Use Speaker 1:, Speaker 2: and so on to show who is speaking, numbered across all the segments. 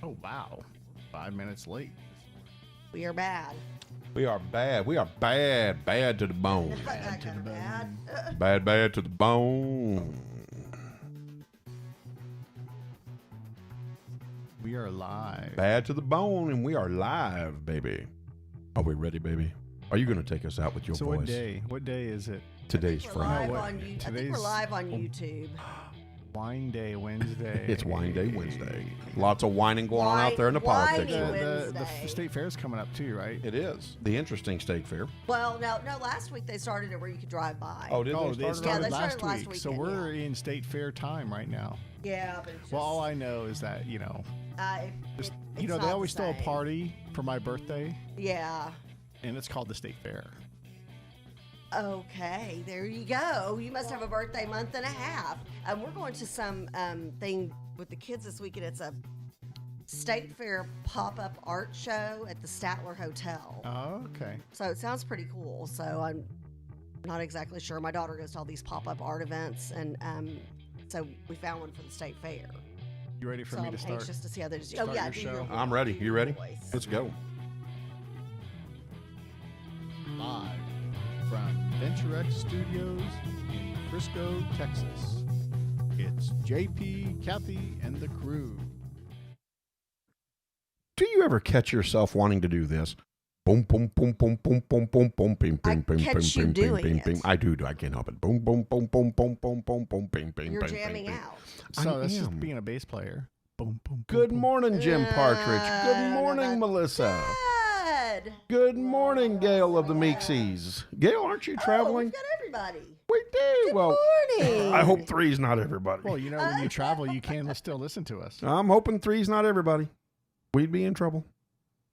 Speaker 1: Oh, wow. 5 minutes late.
Speaker 2: We are bad.
Speaker 3: We are bad. We are bad. Bad to the bone.
Speaker 2: Bad to the bad.
Speaker 3: Bad to the bone.
Speaker 1: We are live.
Speaker 3: Bad to the bone, and we are live, baby. Are we ready, baby? Are you going to take us out with your
Speaker 1: So
Speaker 3: voice?
Speaker 1: what day? What day is it?
Speaker 3: Today's
Speaker 2: We're
Speaker 3: Friday.
Speaker 2: live on YouTube. I think we're
Speaker 1: Today's-
Speaker 2: live on YouTube.
Speaker 1: Wine Day Wednesday.
Speaker 3: It's Wine Day Wednesday. Lots of whining going on out there in the politics.
Speaker 2: Whining.
Speaker 3: world.
Speaker 1: The state fair's coming up too, right?
Speaker 3: It is. The interesting state fair.
Speaker 2: Well, no. Last week they started it where you could drive by.
Speaker 3: Oh, did
Speaker 1: Oh,
Speaker 3: they
Speaker 1: they
Speaker 3: start?
Speaker 1: started,
Speaker 2: Yeah, they
Speaker 1: last,
Speaker 2: started last
Speaker 1: week. So
Speaker 2: weekend,
Speaker 1: we're in state fair time right now.
Speaker 2: Yeah, but it's just,
Speaker 1: Well, all I know is that,
Speaker 2: it's
Speaker 1: they
Speaker 2: not
Speaker 1: always
Speaker 2: the
Speaker 1: throw a
Speaker 2: same.
Speaker 1: party for my birthday,
Speaker 2: Yeah.
Speaker 1: and it's called the state fair.
Speaker 2: Okay, there you go. You must have a birthday month and a half. We're going to some thing with the kids this weekend. It's a state fair pop-up art show at the Statler Hotel.
Speaker 1: Oh, okay.
Speaker 2: So it sounds pretty cool. So I'm not exactly sure. My daughter goes to all these pop-up art events, and so we found one for the state fair.
Speaker 1: You ready for
Speaker 2: So
Speaker 1: me
Speaker 2: I'm
Speaker 1: to start?
Speaker 2: anxious to see how they do.
Speaker 1: start
Speaker 2: Oh yeah,
Speaker 1: your
Speaker 2: do
Speaker 1: show?
Speaker 2: your
Speaker 3: I'm ready. You ready?
Speaker 2: voice.
Speaker 3: Let's go.
Speaker 1: Live from VentureX Studios in Frisco, Texas. It's JP, Kathy, and the crew.
Speaker 3: Do you ever catch yourself wanting to do this? Boom, boom, boom, boom, boom, boom, boom, boom, bing,
Speaker 2: I
Speaker 3: bing, bing,
Speaker 2: catch
Speaker 3: bing,
Speaker 2: you
Speaker 3: bing, bing,
Speaker 2: doing
Speaker 3: bing,
Speaker 2: it.
Speaker 3: bing. I do. I can't help it. Boom, boom, boom, boom, boom, boom, boom, boom, bing, bing,
Speaker 2: You're
Speaker 3: bing,
Speaker 2: jamming
Speaker 3: bing, bing.
Speaker 2: out.
Speaker 1: So
Speaker 3: I
Speaker 1: that's just
Speaker 3: am.
Speaker 1: being a bass player. Boom, boom, boom.
Speaker 3: Good
Speaker 1: boom.
Speaker 3: morning, Jim Partridge.
Speaker 2: I
Speaker 3: Good
Speaker 2: don't know
Speaker 3: morning,
Speaker 2: about
Speaker 3: Melissa.
Speaker 2: Good.
Speaker 3: Good morning, Gail of the Meeksies. Gail, aren't you
Speaker 2: Oh,
Speaker 3: traveling?
Speaker 2: we've got everybody.
Speaker 3: We do.
Speaker 2: Good
Speaker 3: Well,
Speaker 2: morning.
Speaker 3: I hope three's not everybody.
Speaker 1: Well, when you travel, you can still listen to us.
Speaker 3: I'm hoping three's not everybody. We'd be in trouble.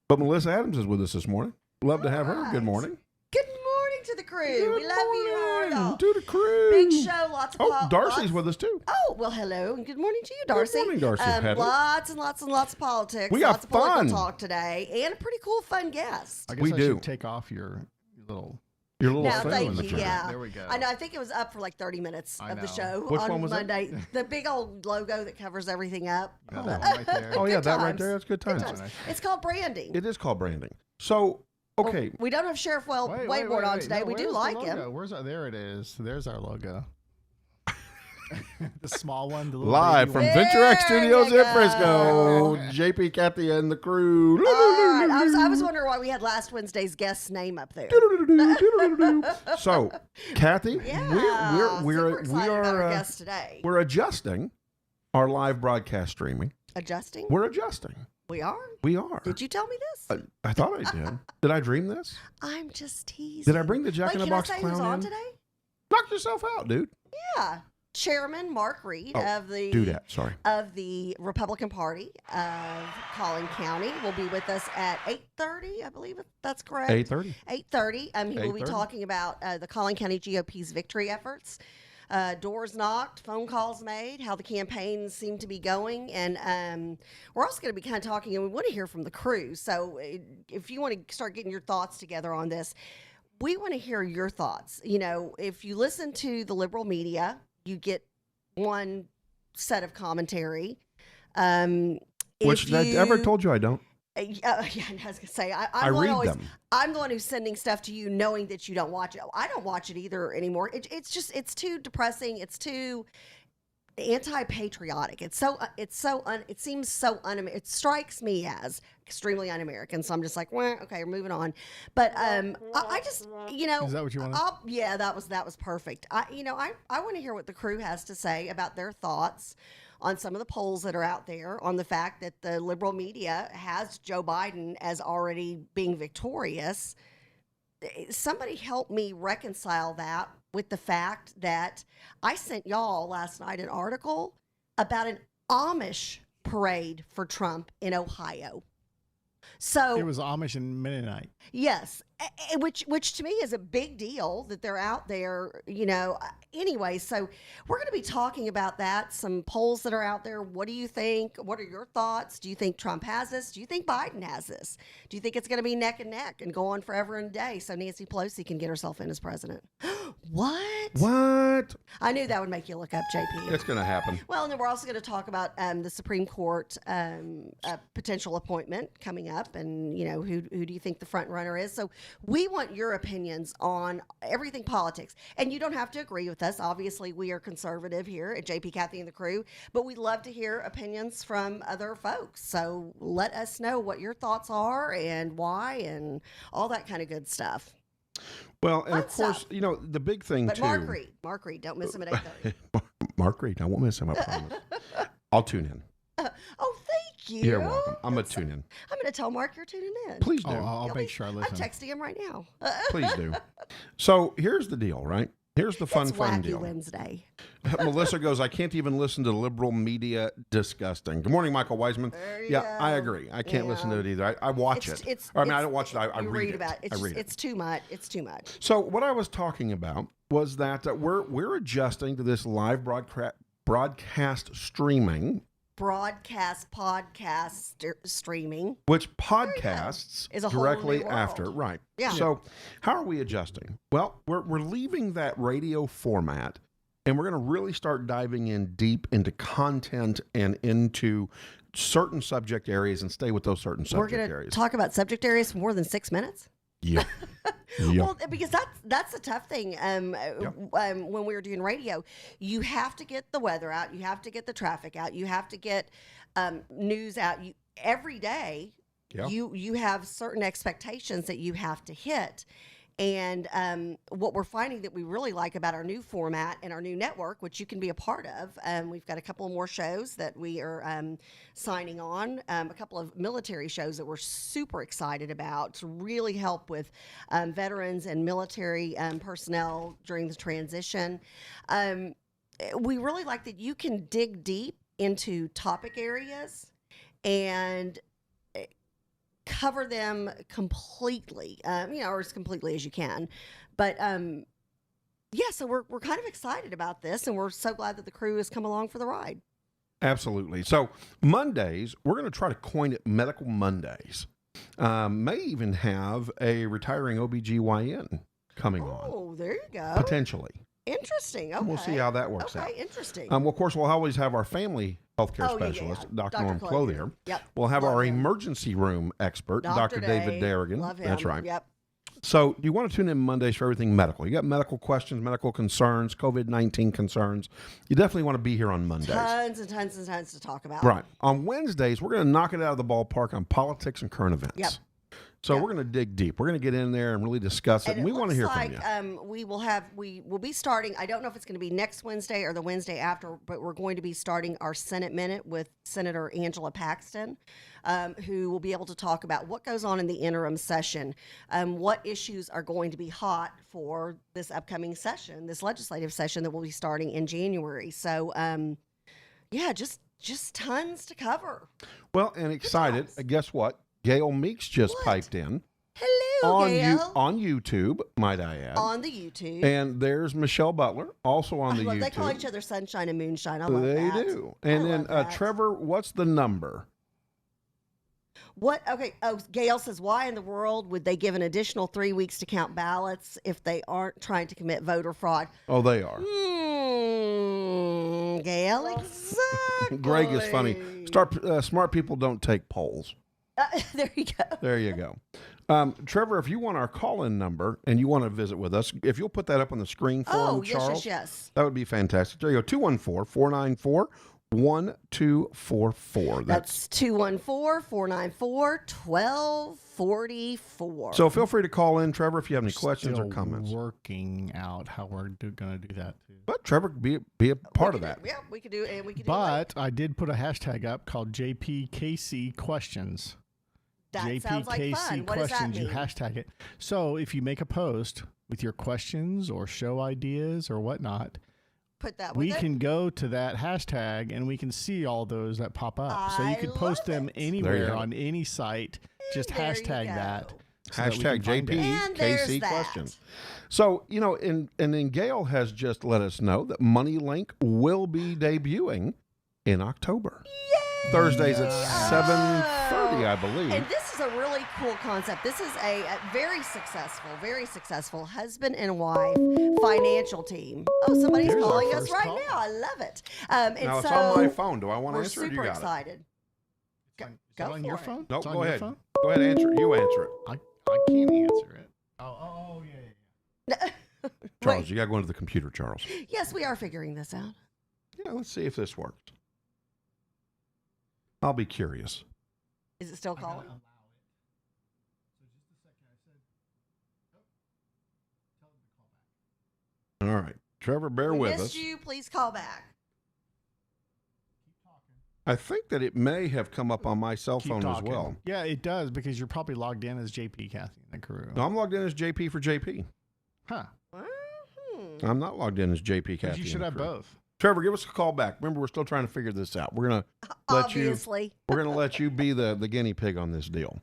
Speaker 3: But Melissa Adams is with us this morning. Love to have her. Good
Speaker 2: Alright.
Speaker 3: morning.
Speaker 2: Good morning to the crew.
Speaker 3: Good
Speaker 2: We love you,
Speaker 3: morning
Speaker 2: y'all.
Speaker 3: to the crew.
Speaker 2: Big show, lots of
Speaker 3: Oh, Darcy's
Speaker 2: lots-
Speaker 3: with us too.
Speaker 2: Oh, well, hello, and good morning to you, Darcy.
Speaker 3: morning, Darcy. Hello.
Speaker 2: Lots and lots and lots of politics.
Speaker 3: We got
Speaker 2: lots of political
Speaker 3: fun.
Speaker 2: talk today, and a pretty cool, fun guest.
Speaker 1: I guess
Speaker 3: We
Speaker 1: I
Speaker 3: do.
Speaker 1: should take off your little...
Speaker 3: Your little
Speaker 2: Now,
Speaker 3: thing
Speaker 2: thank
Speaker 3: in the
Speaker 2: you.
Speaker 3: front.
Speaker 2: Yeah,
Speaker 1: There we go.
Speaker 2: I know. I think it was up for like 30 minutes
Speaker 1: I
Speaker 2: of the
Speaker 1: know.
Speaker 2: show
Speaker 3: Which
Speaker 2: on
Speaker 3: one was that?
Speaker 2: Monday. The big old logo that covers everything up.
Speaker 1: Got that one right there.
Speaker 3: Oh, yeah,
Speaker 2: Good
Speaker 3: that right
Speaker 2: times.
Speaker 3: there. That's good times.
Speaker 2: times. It's called branding.
Speaker 3: It is called branding. So, okay.
Speaker 2: We don't have Sheriff Well
Speaker 1: Wait,
Speaker 2: Whiteboard on today.
Speaker 1: No,
Speaker 2: we do
Speaker 1: where's the
Speaker 2: like
Speaker 1: logo?
Speaker 2: him.
Speaker 1: Where's our? There it is. There's our logo. The small one. The little
Speaker 3: Live
Speaker 1: baby
Speaker 3: from
Speaker 1: one.
Speaker 2: There
Speaker 3: VentureX Studios
Speaker 2: you
Speaker 3: in Frisco.
Speaker 1: go.
Speaker 3: JP, Kathy, and the crew.
Speaker 2: All right. I was wondering why we had last Wednesday's guest's name up there.
Speaker 3: So, Kathy,
Speaker 2: Yeah.
Speaker 3: we're
Speaker 2: Super excited about our
Speaker 3: are
Speaker 2: guest today.
Speaker 3: we're adjusting our live broadcast streaming.
Speaker 2: Adjusting?
Speaker 3: We're adjusting.
Speaker 2: We are?
Speaker 3: We are.
Speaker 2: Did you tell me this?
Speaker 3: I thought I did. Did I dream this?
Speaker 2: I'm just teasing.
Speaker 3: Did I bring the Jack
Speaker 2: Wait,
Speaker 3: in the
Speaker 2: can
Speaker 3: Box
Speaker 2: I say
Speaker 3: clown
Speaker 2: who's on
Speaker 3: in?
Speaker 2: today?
Speaker 3: Knock yourself out, dude.
Speaker 2: Yeah. Chairman Mark Reid
Speaker 3: Oh,
Speaker 2: of the
Speaker 3: Do that. Sorry.
Speaker 2: of the Republican Party of Collin County will be with us at 8:30. I believe that's correct.
Speaker 3: 8:30.
Speaker 2: 8:30. He will be
Speaker 3: 8:30.
Speaker 2: talking about the Collin County GOP's victory efforts. Doors knocked, phone calls made, how the campaigns seem to be going. And we're also going to be kind of talking, and we want to hear from the crew. So if you want to start getting your thoughts together on this, we want to hear your thoughts. If you listen to the liberal media, you get one set of commentary.
Speaker 3: Which I ever told you I don't.
Speaker 2: Yeah, I was gonna say
Speaker 3: I
Speaker 2: I'm the one
Speaker 3: read
Speaker 2: always,
Speaker 3: them.
Speaker 2: I'm the one who's sending stuff to you, knowing that you don't watch it. I don't watch it either anymore. It's too depressing. It's too anti-patriotic. It seems so it strikes me as extremely un-American. So I'm just like, well, okay, we're moving on. But I just
Speaker 1: Is that what you wanted?
Speaker 2: yeah, that was perfect. I want to hear what the crew has to say about their thoughts on some of the polls that are out there, on the fact that the liberal media has Joe Biden as already being victorious. Somebody help me reconcile that with the fact that I sent y'all last night an article about an Amish parade for Trump in Ohio. So
Speaker 1: It was Amish and Mennonite.
Speaker 2: yes, Which to me is a big deal that they're out there, anyway. So we're going to be talking about that, some polls that are out there. What do you think? What are your thoughts? Do you think Trump has this? Do you think Biden has this? Do you think it's going to be neck and neck and go on forever and a day so Nancy Pelosi can get herself in as president? What? I knew that would make you look up, JP.
Speaker 3: It's going to happen.
Speaker 2: Well, and then we're also going to talk about the Supreme Court potential appointment coming up, and who do you think the front runner is? So we want your opinions on everything politics, and you don't have to agree with us. Obviously, we are conservative here at JP, Kathy, and the Crew, but we'd love to hear opinions from other folks. So let us know what your thoughts are and why, and all that kind of good stuff.
Speaker 3: Well, and of course, the big thing too.
Speaker 2: Mark Reid, don't miss him at 8:30.
Speaker 3: Mark Reid, I won't miss him. I promise. I'll tune in.
Speaker 2: Oh, thank you.
Speaker 3: You're welcome. I'm going to tune in.
Speaker 2: I'm going to tell Mark you're tuning in.
Speaker 3: Please do.
Speaker 1: I'll make sure I listen.
Speaker 2: I'm texting him right now.
Speaker 3: Please do. So here's the deal, right? Here's the fun deal.
Speaker 2: Wednesday.
Speaker 3: Melissa goes, I can't even listen to liberal media. Disgusting. Good morning, Michael Wiseman. I agree. I can't listen to it either. I watch it. I don't watch it. I read it.
Speaker 2: About it.
Speaker 3: I read it.
Speaker 2: It's too much. It's too much.
Speaker 3: So what I was talking about was that we're adjusting to this live broadcast streaming.
Speaker 2: Podcast streaming,
Speaker 3: which podcasts
Speaker 2: is a
Speaker 3: directly
Speaker 2: whole new world.
Speaker 3: after, right?
Speaker 2: Yeah.
Speaker 3: So how are we adjusting? Well, we're leaving that radio format, and we're going to really start diving in deep into content and into certain subject areas and stay with those certain subject areas.
Speaker 2: We're going to talk about subject areas for more than 6 minutes.
Speaker 3: Yeah.
Speaker 2: Well, because that's a tough thing. When we were doing radio, you have to get the weather out, you have to get the traffic out, you have to get news out. Every day, you have certain expectations that you have to hit. And what we're finding that we really like about our new format and our new network, which you can be a part of, we've got a couple more shows that we are signing on, a couple of military shows that we're super excited about to really help with veterans and military personnel during the transition. We really like that you can dig deep into topic areas and cover them completely, or as completely as you can. But so we're kind of excited about this, and we're so glad that the crew has come along for the ride.
Speaker 3: Absolutely. So Mondays, we're going to try to coin it Medical Mondays. May even have a retiring OBGYN coming on.
Speaker 2: Oh, there you go.
Speaker 3: Potentially.
Speaker 2: Interesting. Okay.
Speaker 3: We'll see how that works out.
Speaker 2: Okay, interesting.
Speaker 3: Well, of course, we'll always have our family healthcare specialist, Dr. Norm Clothier.
Speaker 2: Yep.
Speaker 3: We'll have
Speaker 2: Love
Speaker 3: our
Speaker 2: him.
Speaker 3: emergency room expert, Dr. David Darrigan.
Speaker 2: Love him.
Speaker 3: That's right.
Speaker 2: Yep.
Speaker 3: So you want to tune in Mondays for everything medical. You got medical questions, medical concerns, COVID-19 concerns. You definitely want to be here on Mondays.
Speaker 2: Tons and tons and tons to talk about.
Speaker 3: Right. On Wednesdays, we're going to knock it out of the ballpark on politics and current events.
Speaker 2: Yep.
Speaker 3: So we're going to dig deep. We're going to get in there and really discuss it. And we want to hear from you.
Speaker 2: We will be starting, I don't know if it's going to be next Wednesday or the Wednesday after, but we're going to be starting our Senate Minute with Senator Angela Paxton, who will be able to talk about what goes on in the interim session, what issues are going to be hot for this upcoming session, this legislative session that will be starting in January. So, just tons to cover.
Speaker 3: Well, and excited. Guess what? Gail Meeks just piped in.
Speaker 2: Hello, Gail.
Speaker 3: On YouTube, might I add.
Speaker 2: On the YouTube.
Speaker 3: And there's Michelle Butler, also on the YouTube.
Speaker 2: They call each other Sunshine and Moonshine. I love that.
Speaker 3: They do. And then, Trevor, what's the number?
Speaker 2: What? Okay. Oh, Gail says, why in the world would they give an additional 3 weeks to count ballots if they aren't trying to commit voter fraud?
Speaker 3: Oh, they are.
Speaker 2: Gail, exactly.
Speaker 3: Greg is funny. Smart people don't take polls.
Speaker 2: There you go.
Speaker 3: There you go. Trevor, if you want our call-in number and you want to visit with us, if you'll put that up on the screen for him, Charles.
Speaker 2: Yes.
Speaker 3: That would be fantastic. There you go, 214-494-1244.
Speaker 2: That's 214-494-1244.
Speaker 3: So feel free to call in, Trevor, if you have any questions or comments.
Speaker 1: Working out how we're going to do that too.
Speaker 3: But Trevor, be a part of that.
Speaker 2: Yeah, we could do it. And we could
Speaker 1: But I did put a hashtag up called JPKC Questions.
Speaker 2: That sounds like fun. What does that mean?
Speaker 1: You hashtag it. So if you make a post with your questions or show ideas or whatnot,
Speaker 2: put that
Speaker 1: we can go to that hashtag and we can see all those that pop up. So you can post them anywhere on any site. Just hashtag that. so that we can
Speaker 3: Hashtag
Speaker 1: find it.
Speaker 2: And there's
Speaker 3: JPKC
Speaker 2: that.
Speaker 3: questions. So, and then Gail has just let us know that MoneyLink will be debuting in October.
Speaker 2: Yay!
Speaker 3: Thursdays at
Speaker 2: Oh.
Speaker 3: 7:30, I believe.
Speaker 2: And this is a really cool concept. This is a very successful husband and wife financial team. Oh, somebody's
Speaker 1: Here's our
Speaker 2: calling us
Speaker 1: first
Speaker 2: right
Speaker 1: call.
Speaker 2: now. I love it. And
Speaker 3: Now, it's
Speaker 2: so
Speaker 3: on my phone. Do I want to
Speaker 2: we're
Speaker 3: answer it?
Speaker 2: super
Speaker 3: You got it.
Speaker 2: excited.
Speaker 1: Is it
Speaker 2: Go
Speaker 1: on
Speaker 2: for
Speaker 1: your
Speaker 2: it.
Speaker 1: phone?
Speaker 3: Nope,
Speaker 1: It's on
Speaker 3: go
Speaker 1: your
Speaker 3: ahead.
Speaker 1: phone?
Speaker 3: Go ahead, answer it. You answer it.
Speaker 1: I can't answer it. Oh, yeah.
Speaker 3: Charles,
Speaker 2: Wait.
Speaker 3: you got to go into the computer, Charles.
Speaker 2: Yes, we are figuring this out.
Speaker 3: Yeah, let's see if this works. I'll be curious.
Speaker 2: Is it still calling?
Speaker 3: All right. Trevor, bear
Speaker 2: We
Speaker 3: with
Speaker 2: missed
Speaker 3: us.
Speaker 2: you. Please call back.
Speaker 3: I think that it may have come up on my cell
Speaker 1: Keep
Speaker 3: phone
Speaker 1: talking.
Speaker 3: as well.
Speaker 1: Yeah, it does because you're probably logged in as JP, Kathy, and the crew.
Speaker 3: No, I'm logged in as JP for JP.
Speaker 1: Huh.
Speaker 2: Mhm.
Speaker 3: I'm not logged in as JP,
Speaker 1: Because
Speaker 3: Kathy.
Speaker 1: you should
Speaker 3: and the
Speaker 1: have
Speaker 3: crew.
Speaker 1: both.
Speaker 3: Trevor, give us a call back. Remember, we're still trying to figure this out. We're gonna let you.
Speaker 2: Obviously.
Speaker 3: We're gonna let you be the guinea pig on this deal.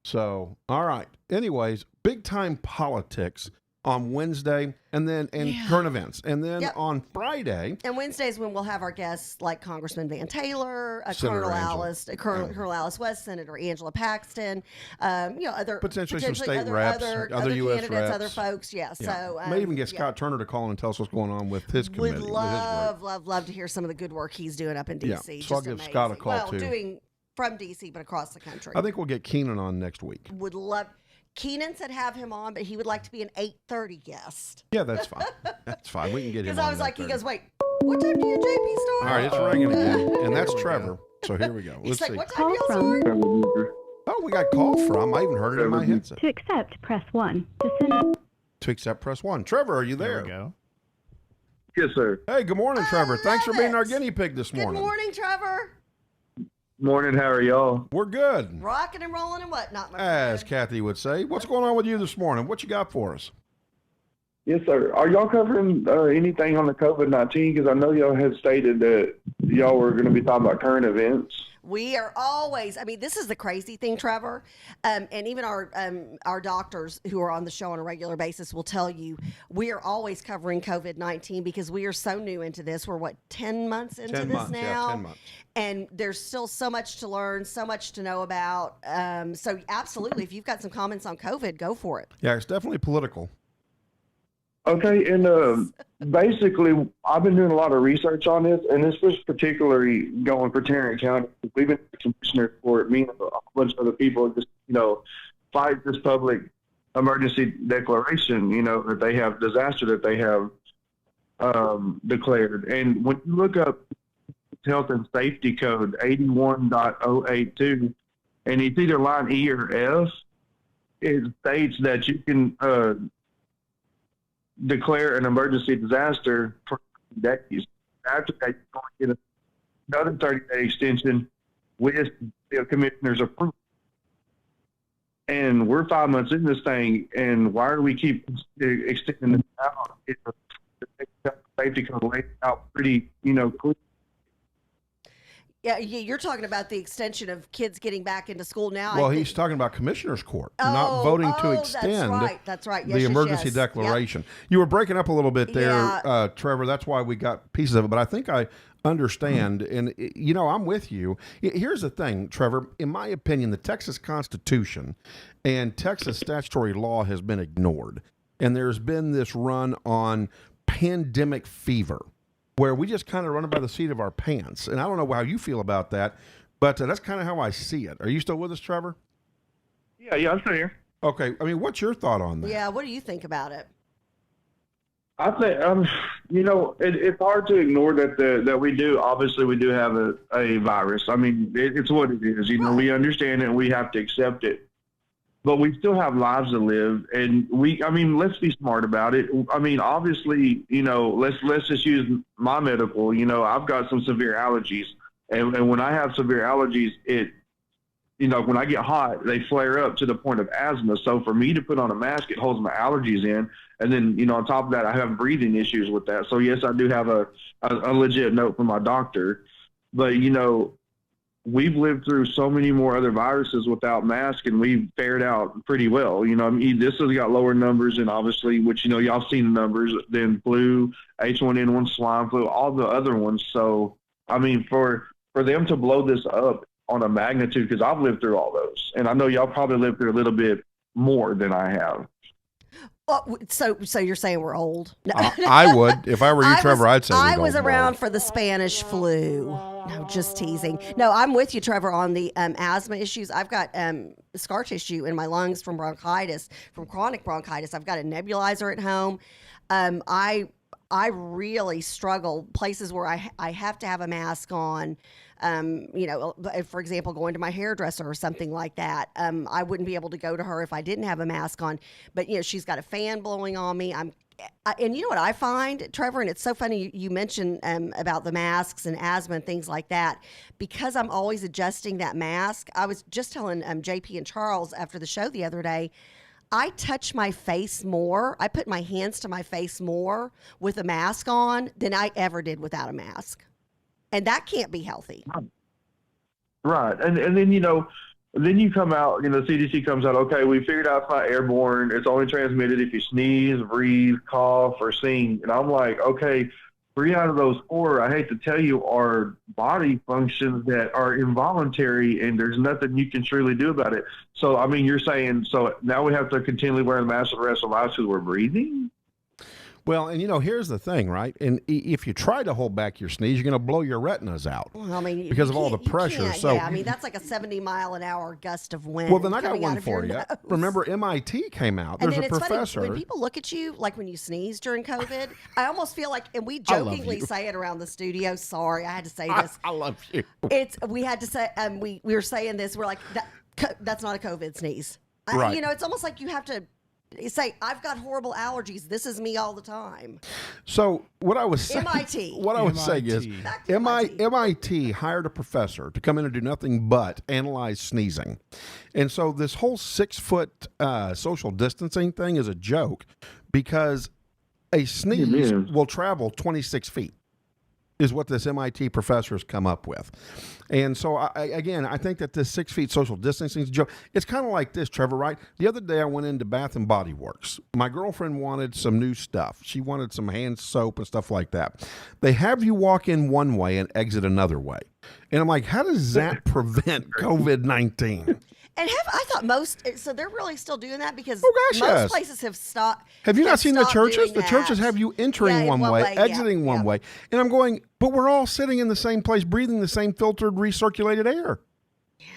Speaker 3: So, all right. Anyways, big time politics on Wednesday, and then
Speaker 1: Yeah.
Speaker 3: current events, and then
Speaker 2: Yep.
Speaker 3: on Friday.
Speaker 2: And Wednesdays when we'll have our guests like Congressman Van Taylor,
Speaker 3: Senator
Speaker 2: Colonel
Speaker 3: Angela.
Speaker 2: Alice, Colonel Alice West, Senator Angela Paxton, other
Speaker 3: Potentially some state
Speaker 2: other,
Speaker 3: reps,
Speaker 2: other,
Speaker 3: other US
Speaker 2: candidates,
Speaker 3: reps.
Speaker 2: other folks. Yeah. So
Speaker 3: May even get
Speaker 2: yeah.
Speaker 3: Scott Turner to call in and tell us what's going on with his committee.
Speaker 2: Would
Speaker 3: with his
Speaker 2: love,
Speaker 3: group.
Speaker 2: love to hear some of the good work he's doing up in
Speaker 3: Yeah,
Speaker 2: DC.
Speaker 3: so I'll
Speaker 2: Just
Speaker 3: give Scott a
Speaker 2: amazing.
Speaker 3: call,
Speaker 2: well,
Speaker 3: too.
Speaker 2: doing from DC but across the country.
Speaker 3: I think we'll get Keenan on next week.
Speaker 2: Would love. Keenan said have him on, but he would like to be an 8:30 guest.
Speaker 3: Yeah, that's fine. That's fine. We can get him
Speaker 2: Because
Speaker 3: on.
Speaker 2: I was like, he
Speaker 3: 8:30.
Speaker 2: goes, wait, what time do you JP start?
Speaker 3: All right, it's ringing again, and that's
Speaker 1: There we
Speaker 3: Trevor. So here we go.
Speaker 2: He's
Speaker 3: Let's
Speaker 2: like,
Speaker 3: see.
Speaker 2: what time do y'all start?
Speaker 3: Oh, we got call from. I even heard it in my headset.
Speaker 4: To accept, press 1. To send.
Speaker 3: To accept, press 1. Trevor, are you
Speaker 1: There
Speaker 3: there?
Speaker 1: we go.
Speaker 5: Yes, sir.
Speaker 3: Hey, good morning, Trevor. Thanks for
Speaker 2: love
Speaker 3: being our
Speaker 2: it.
Speaker 3: guinea pig this
Speaker 2: Good
Speaker 3: morning.
Speaker 2: morning, Trevor.
Speaker 5: Morning, how are y'all?
Speaker 3: We're good.
Speaker 2: Rocking and rolling and whatnot, my
Speaker 3: As
Speaker 2: friend.
Speaker 3: Kathy would say. What's going on with you this morning? What you got for us?
Speaker 5: Yes, sir. Are y'all covering anything on the COVID-19? Because I know y'all had stated that y'all were going to be talking about current events.
Speaker 2: We are always, I mean, this is the crazy thing, Trevor. And even our doctors who are on the show on a regular basis will tell you we are always covering COVID-19 because we are so new into this. We're, 10 months into
Speaker 3: 10
Speaker 2: this
Speaker 3: months,
Speaker 2: now?
Speaker 3: yeah, 10 months.
Speaker 2: And there's still so much to learn, so much to know about. So absolutely, if you've got some comments on COVID, go for it.
Speaker 3: Yeah, it's definitely political.
Speaker 5: Okay, and basically, I've been doing a lot of research on this, and this was particularly going for Tarrant County. We've been commissioners for it, me and a whole bunch of other people just, fight this public emergency declaration, that they have, disaster that they have declared. And when you look up Health and Safety Code 81.082, and it's either line E or F, it states that you can declare an emergency disaster for 30 days. After that, you're going to get another 30-day extension with the commissioner's approval. And we're 5 months in this thing, and why do we keep extending this out? It's a safety code laid out pretty, clear.
Speaker 2: Yeah, you're talking about the extension of kids getting back into school now.
Speaker 3: Well,
Speaker 2: I
Speaker 3: he's
Speaker 2: think-
Speaker 3: talking about commissioner's court, not voting to extend
Speaker 2: That's right. Yes,
Speaker 3: the
Speaker 2: yes,
Speaker 3: emergency
Speaker 2: yes. Yep.
Speaker 3: declaration. You were breaking up a little bit there,
Speaker 2: Yeah.
Speaker 3: Trevor. That's why we got pieces of it, but I think I understand. And, I'm with you. Here's the thing, Trevor. In my opinion, the Texas Constitution and Texas statutory law has been ignored. And there's been this run on pandemic fever, where we just kind of run it by the seat of our pants. And I don't know how you feel about that, but that's kind of how I see it. Are you still with us, Trevor?
Speaker 5: Yeah, I'm still here.
Speaker 3: Okay. I mean, what's your thought on that?
Speaker 2: Yeah, what do you think about it?
Speaker 5: I think, it's hard to ignore that we do have a virus. I mean, it's what it is. We understand it and we have to accept it. But we still have lives to live, and let's be smart about it. I mean, obviously, let's just use my medical. I've got some severe allergies, and when I have severe allergies, when I get hot, they flare up to the point of asthma. So for me to put on a mask, it holds my allergies in, and then on top of that, I have breathing issues with that. So yes, I do have a legit note from my doctor, but we've lived through so many more other viruses without masks, and we've fared out pretty well. You know, I mean, this has got lower numbers, and obviously, which, you know, y'all seen the numbers, than flu, H1N1, swine flu, all the other ones. So, I mean, for them to blow this up on a magnitude, because I've lived through all those, and I know y'all probably lived through a little bit more than I have.
Speaker 2: Well, so you're saying we're old? No.
Speaker 3: I would. If I were you, Trevor, I'd say
Speaker 2: I
Speaker 3: we'd
Speaker 2: was
Speaker 3: all
Speaker 2: around
Speaker 3: blow.
Speaker 2: for the Spanish flu. No, just teasing. No, I'm with you, Trevor, on the asthma issues. I've got scar tissue in my lungs from bronchitis, from chronic bronchitis. I've got a nebulizer at home. I really struggle places where I have to have a mask on. You know, for example, going to my hairdresser or something like that. I wouldn't be able to go to her if I didn't have a mask on. But, you know, she's got a fan blowing on me. And you know what I find, Trevor, and it's so funny you mentioned about the masks and asthma and things like that, because I'm always adjusting that mask. I was just telling JP and Charles after the show the other day, I touch my face more. I put my hands to my face more with a mask on than I ever did without a mask. And that can't be healthy.
Speaker 5: Right. And then, you know, then you come out, you know, CDC comes out, okay, we figured out it's not airborne. It's only transmitted if you sneeze, breathe, cough, or sing. And I'm like, okay, 3 out of those 4, I hate to tell you, are body functions that are involuntary, and there's nothing you can truly do about it. So, I mean, you're saying, so now we have to continually wear the mask for the rest of our lives because we're breathing?
Speaker 3: Well, and you know, here's the thing, right? And if you try to hold back your sneeze, you're going to blow your retinas out.
Speaker 2: Well, I mean,
Speaker 3: because of all the pressure. So,
Speaker 2: yeah, I mean, that's like a 70-mile-an-hour gust of wind.
Speaker 3: Well, then I got
Speaker 2: coming out
Speaker 3: one
Speaker 2: of your
Speaker 3: for you.
Speaker 2: nose.
Speaker 3: Remember, MIT came out.
Speaker 2: And
Speaker 3: There's
Speaker 2: then
Speaker 3: a
Speaker 2: it's
Speaker 3: professor.
Speaker 2: funny, when people look at you, like when you sneeze during COVID, I almost feel like, and we
Speaker 3: I love
Speaker 2: jokingly
Speaker 3: you.
Speaker 2: say it around the studio. Sorry, I had to say this.
Speaker 3: I love you.
Speaker 2: We had to say, we were saying this. We're like, that's not a COVID sneeze.
Speaker 3: Right.
Speaker 2: You know, it's almost like you have to say, I've got horrible allergies. This is me all the time.
Speaker 3: So what I was saying,
Speaker 2: MIT.
Speaker 3: What I was saying is,
Speaker 2: Back to
Speaker 3: MIT hired a professor to come in and do nothing but analyze sneezing, and so this whole 6-foot social distancing thing is a joke, because a sneeze will travel 26 feet. Is what this MIT professor has come up with. And so, I think that this 6 feet social distancing is a joke. It's kind of like this, Trevor, right? The other day I went into Bath and Body Works. My girlfriend wanted some new stuff. She wanted some hand soap and stuff like that. They have you walk in one way and exit another way. And I'm like, how does that prevent COVID-19?
Speaker 2: And I thought so they're really still doing that, because
Speaker 3: gosh,
Speaker 2: most
Speaker 3: yes.
Speaker 2: places have stopped.
Speaker 3: Have you not seen the
Speaker 2: stopped
Speaker 3: churches?
Speaker 2: doing
Speaker 3: The churches
Speaker 2: that.
Speaker 3: have you entering
Speaker 2: Yeah, in
Speaker 3: one way, exiting one
Speaker 2: yeah.
Speaker 3: way. And I'm going, but we're all sitting in the same place, breathing the same filtered, recirculated air.
Speaker 2: Yeah,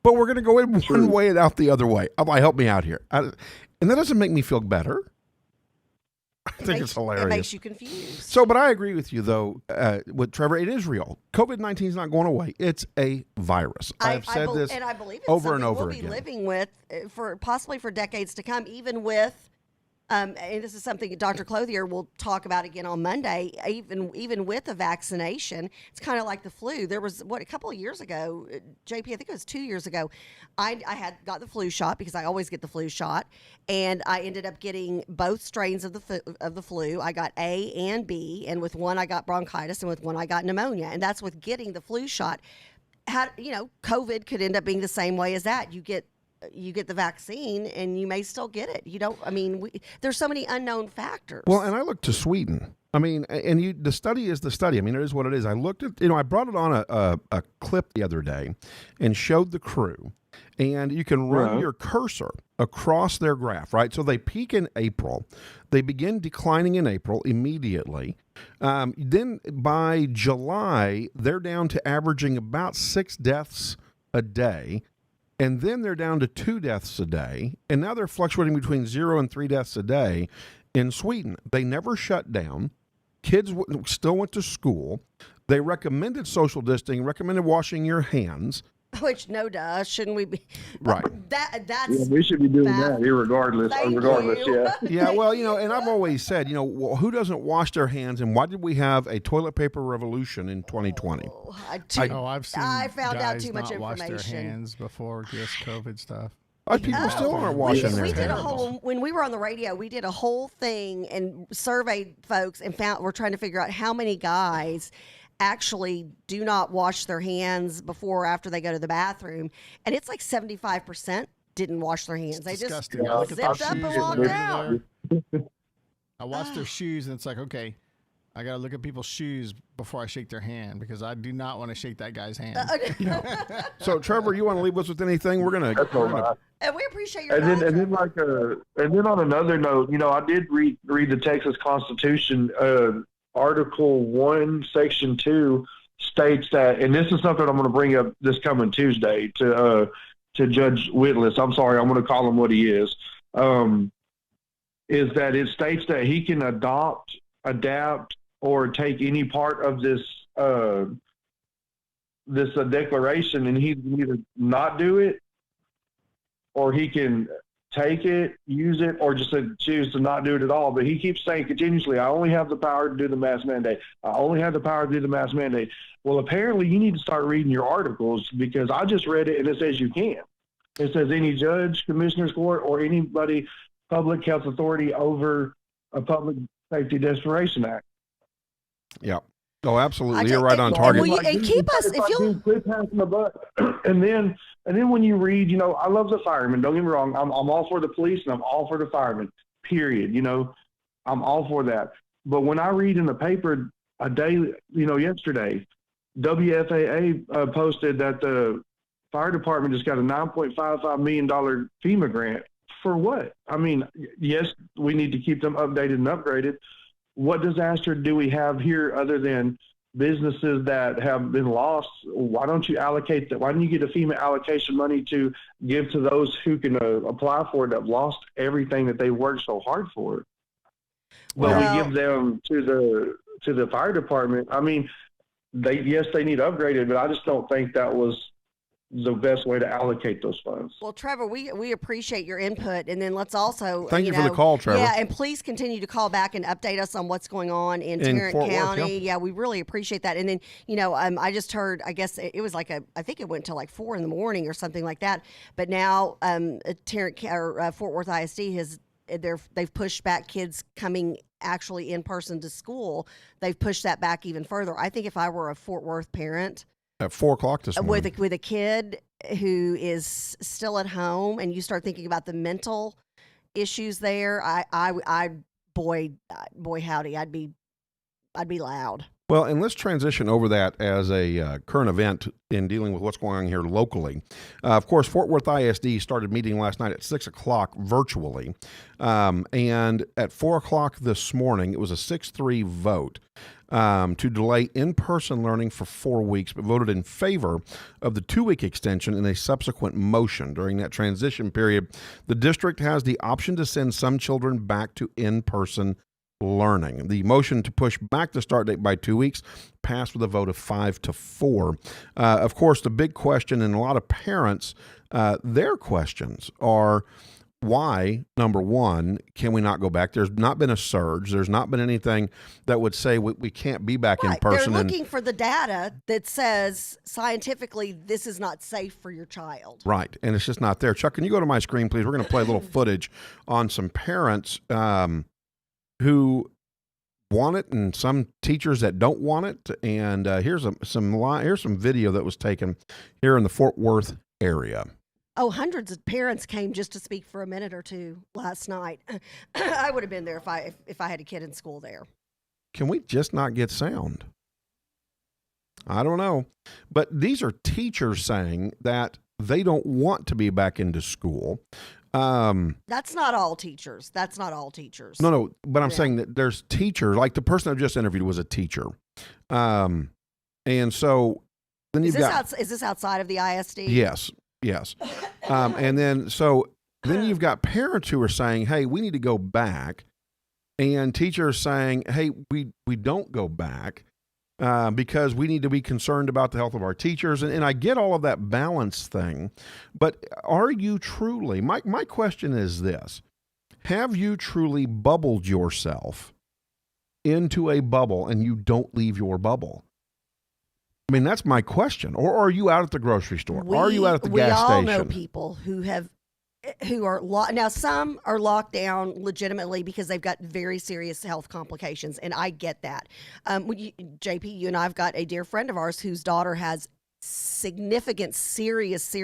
Speaker 3: But we're going to go in one way and out the other way. I'm like, help me out here. And that doesn't make me feel better. I think it's hilarious.
Speaker 2: It makes you confused.
Speaker 3: So, but I agree with you, though, with Trevor. It is real. COVID-19 is not going away. It's a virus. I've said this
Speaker 2: and I believe it's
Speaker 3: over and
Speaker 2: something
Speaker 3: over
Speaker 2: we'll
Speaker 3: again.
Speaker 2: be living with possibly for decades to come, even with. And this is something Dr. Clothier will talk about again on Monday. Even with a vaccination, it's kind of like the flu. There was a couple of years ago, JP, I think it was 2 years ago. I had got the flu shot because I always get the flu shot, and I ended up getting both strains of the flu. I got A and B, and with one I got bronchitis, and with one I got pneumonia. And that's with getting the flu shot. COVID could end up being the same way as that. You get the vaccine and you may still get it. You don't, I mean, there's so many unknown factors.
Speaker 3: Well, and I looked to Sweden. I mean, and the study is the study. I mean, it is what it is. I looked at, I brought it on a clip the other day and showed the crew, and you can run your cursor across their graph, right? So they peak in April. They begin declining in April immediately. Then by July, they're down to averaging about 6 deaths a day. And then they're down to 2 deaths a day. And now they're fluctuating between 0 and 3 deaths a day in Sweden. They never shut down. Kids still went to school. They recommended social distancing, recommended washing your hands.
Speaker 2: Which, no duh, shouldn't we be?
Speaker 3: Right.
Speaker 2: That's
Speaker 5: we should be doing that
Speaker 2: Thank
Speaker 5: regardless.
Speaker 2: you.
Speaker 5: Yeah.
Speaker 3: Yeah, well, and I've always said, who doesn't wash their hands, and why did we have a toilet paper revolution in 2020?
Speaker 1: I've seen
Speaker 2: I found out
Speaker 1: guys
Speaker 2: too much
Speaker 1: not wash their
Speaker 2: information.
Speaker 1: hands before just COVID stuff.
Speaker 3: People still aren't washing their
Speaker 2: We did
Speaker 3: hands.
Speaker 2: when we were on the radio, we did a whole thing and surveyed folks and we're trying to figure out how many guys actually do not wash their hands before or after they go to the bathroom, and it's like 75% didn't wash their hands. They
Speaker 1: disgusting.
Speaker 2: just
Speaker 1: I look at
Speaker 2: zipped
Speaker 1: their
Speaker 2: up and
Speaker 1: shoes
Speaker 2: walked
Speaker 1: when they're
Speaker 2: out.
Speaker 1: over there. I watch their shoes, and it's like, okay, I got to look at people's shoes before I shake their hand because I do not want to shake that guy's hand.
Speaker 3: So, Trevor, you want to leave us with anything? We're gonna.
Speaker 5: That's all right.
Speaker 2: And we appreciate your
Speaker 5: And
Speaker 2: time.
Speaker 5: then and then on another note, I did read the Texas Constitution. Article 1, Section 2 states that, and this is something I'm going to bring up this coming Tuesday to Judge Whitless. I'm sorry, I'm going to call him what he is. Is that it states that he can adopt, adapt, or take any part of this declaration, and he can either not do it, or he can take it, use it, or just choose to not do it at all. But he keeps saying continuously, I only have the power to do the mask mandate. I only have the power to do the mask mandate. Well, apparently you need to start reading your articles, because I just read it and it says you can. It says any judge, commissioner's court, or anybody, public health authority over a public safety declaration act.
Speaker 3: Yeah. Oh, absolutely. You're right on target.
Speaker 2: And keep us, if you'll
Speaker 5: quit passing the buck. And then when you read, I love the firemen. Don't get me wrong. I'm all for the police and I'm all for the firemen. Period. I'm all for that. But when I read in the paper a day, yesterday, WFAA posted that the fire department just got a $9.55 million FEMA grant. For what? I mean, yes, we need to keep them updated and upgraded. What disaster do we have here other than businesses that have been lost? Why don't you allocate that? Why don't you get a FEMA allocation money to give to those who can apply for it, that have lost everything that they worked so hard for? Well, we give them to the fire department. I mean, they need upgraded, but I just don't think that was the best way to allocate those funds.
Speaker 2: Well, Trevor, we appreciate your input, and then let's also
Speaker 3: Thank you for the call, Trevor.
Speaker 2: Yeah, and please continue to call back and update us on what's going on in Tarrant
Speaker 3: Fort Worth,
Speaker 2: County.
Speaker 3: yeah.
Speaker 2: We really appreciate that. And then I just heard, I guess it was I think it went till like 4 a.m. or something like that. But now Fort Worth ISD they've pushed back kids coming actually in person to school. They've pushed that back even further. I think if I were a Fort Worth parent
Speaker 3: At 4 o'clock this morning.
Speaker 2: with a kid who is still at home, and you start thinking about the mental issues there, boy howdy, I'd be loud.
Speaker 3: Well, and let's transition over that as a current event in dealing with what's going on here locally. Of course, Fort Worth ISD started meeting last night at 6 o'clock virtually. And at 4 o'clock this morning, it was a 6-3 vote to delay in-person learning for 4 weeks, but voted in favor of the 2-week extension in a subsequent motion. During that transition period, the district has the option to send some children back to in-person learning. The motion to push back the start date by 2 weeks passed with a vote of 5-4. Of course, the big question, and a lot of parents, their questions are, why, number one, can we not go back? There's not been a surge. There's not been anything that would say we can't be back in person.
Speaker 2: They're looking for the data that says scientifically this is not safe for your child.
Speaker 3: Right, and it's just not there. Chuck, can you go to my screen, please? We're going to play a little footage on some parents who want it and some teachers that don't want it. And here's some video that was taken here in the Fort Worth area.
Speaker 2: Oh, hundreds of parents came just to speak for a minute or two last night. I would have been there if I had a kid in school there.
Speaker 3: Can we just not get sound? I don't know. But these are teachers saying that they don't want to be back into school.
Speaker 2: That's not all teachers.
Speaker 3: No, but I'm saying that there's teachers, like the person I just interviewed was a teacher. And so then you've
Speaker 2: is this outside of the ISD?
Speaker 3: Yes. And then you've got parents who are saying, hey, we need to go back. And teachers saying, hey, we don't go back because we need to be concerned about the health of our teachers. And I get all of that balance thing. But are you truly, my question is this, have you truly bubbled yourself into a bubble and you don't leave your bubble? I mean, that's my question. Or are you out at the grocery store? Are you out at the gas station?
Speaker 2: We all know people who have who are now some are locked down legitimately because they've got very serious health complications, and I get that. JP, you and I've got a dear friend of ours whose daughter has significant, serious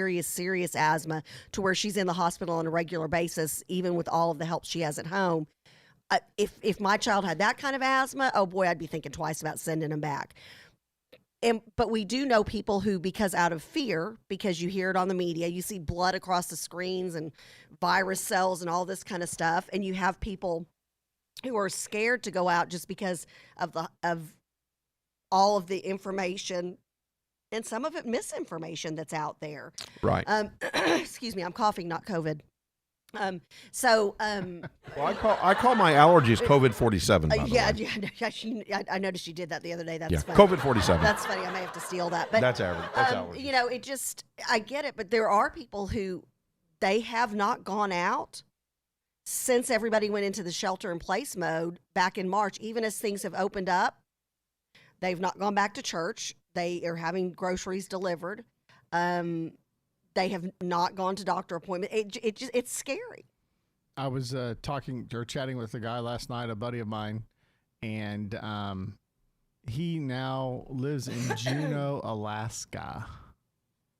Speaker 2: asthma to where she's in the hospital on a regular basis, even with all of the help she has at home. If my child had that kind of asthma, oh boy, I'd be thinking twice about sending him back. But we do know people who, because out of fear, because you hear it on the media, you see blood across the screens and virus cells and all this kind of stuff, and you have people who are scared to go out just because of all of the information and some of it misinformation that's out there.
Speaker 3: Right.
Speaker 2: Excuse me, I'm coughing, not COVID. Well,
Speaker 3: I call my allergies COVID-47.
Speaker 2: I noticed you did that the other day. That's funny.
Speaker 3: COVID-47.
Speaker 2: That's funny. I may have to steal that, but
Speaker 3: That's average. That's allergies.
Speaker 2: I get it, but there are people who they have not gone out since everybody went into the shelter in place mode back in March. Even as things have opened up, they've not gone back to church. They are having groceries delivered. They have not gone to doctor appointment. It's scary.
Speaker 1: I was chatting with a guy last night, a buddy of mine, and he now lives in Juneau, Alaska.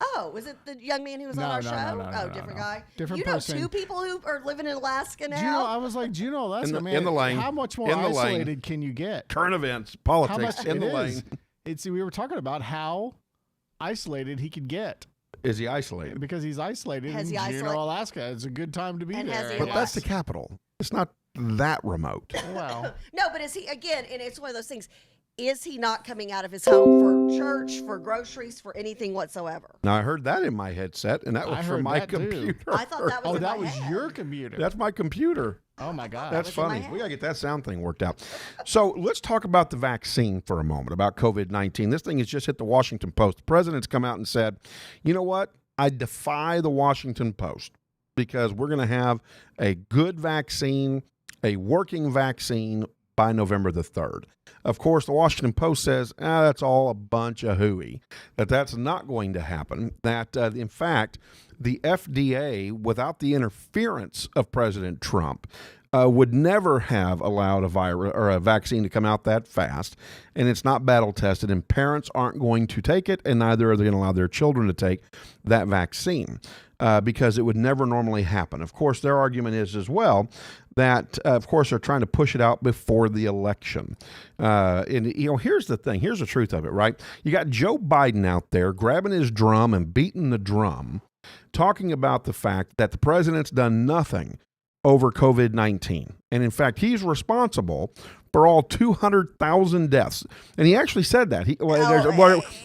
Speaker 2: Oh, was it the young man who was on our show?
Speaker 1: No,
Speaker 2: different guy.
Speaker 1: Different
Speaker 2: you know
Speaker 1: person.
Speaker 2: 2 people who are living in Alaska now?
Speaker 1: Juneau, I was like, Juneau, Alaska, man.
Speaker 3: In the lane.
Speaker 1: How much more
Speaker 3: In the lane.
Speaker 1: isolated can you get?
Speaker 3: Current events,
Speaker 1: How
Speaker 3: politics,
Speaker 1: much
Speaker 3: in the
Speaker 1: it
Speaker 3: lane.
Speaker 1: is. We were talking about how isolated he could get.
Speaker 3: Is he isolated?
Speaker 1: Because he's isolated
Speaker 2: Has
Speaker 1: in
Speaker 2: he
Speaker 1: Juneau,
Speaker 2: isolated?
Speaker 1: Alaska. It's a good time to be
Speaker 2: And has
Speaker 1: there.
Speaker 2: he
Speaker 3: But
Speaker 2: Yeah.
Speaker 3: that's the capital. It's not that remote.
Speaker 1: Well,
Speaker 2: No, but is he, again, and it's one of those things, is he not coming out of his home for church, for groceries, for anything whatsoever?
Speaker 3: Now, I heard that in my headset, and that
Speaker 1: I
Speaker 3: was
Speaker 1: heard
Speaker 3: from my
Speaker 1: that too.
Speaker 3: computer.
Speaker 2: I thought that was
Speaker 1: oh,
Speaker 2: in
Speaker 1: that
Speaker 2: my
Speaker 1: was
Speaker 2: head.
Speaker 1: your computer.
Speaker 3: That's my computer.
Speaker 1: Oh, my God.
Speaker 3: That's
Speaker 2: was in my
Speaker 3: funny.
Speaker 2: head.
Speaker 3: We got to get that sound thing worked out. So let's talk about the vaccine for a moment, about COVID-19. This thing has just hit the Washington Post. The president's come out and said, you know what? I defy the Washington Post because we're going to have a good vaccine, a working vaccine by November the 3rd. Of course, the Washington Post says, that's all a bunch of hooey, that's not going to happen, that in fact, the FDA, without the interference of President Trump, would never have allowed a virus or a vaccine to come out that fast, and it's not battle tested, and parents aren't going to take it, and neither are they going to allow their children to take that vaccine because it would never normally happen. Of course, their argument is as well that, of course, they're trying to push it out before the election. And here's the thing. Here's the truth of it, right? You got Joe Biden out there grabbing his drum and beating the drum, talking about the fact that the president's done nothing over COVID-19. And in fact, he's responsible for all 200,000 deaths. And he actually said that.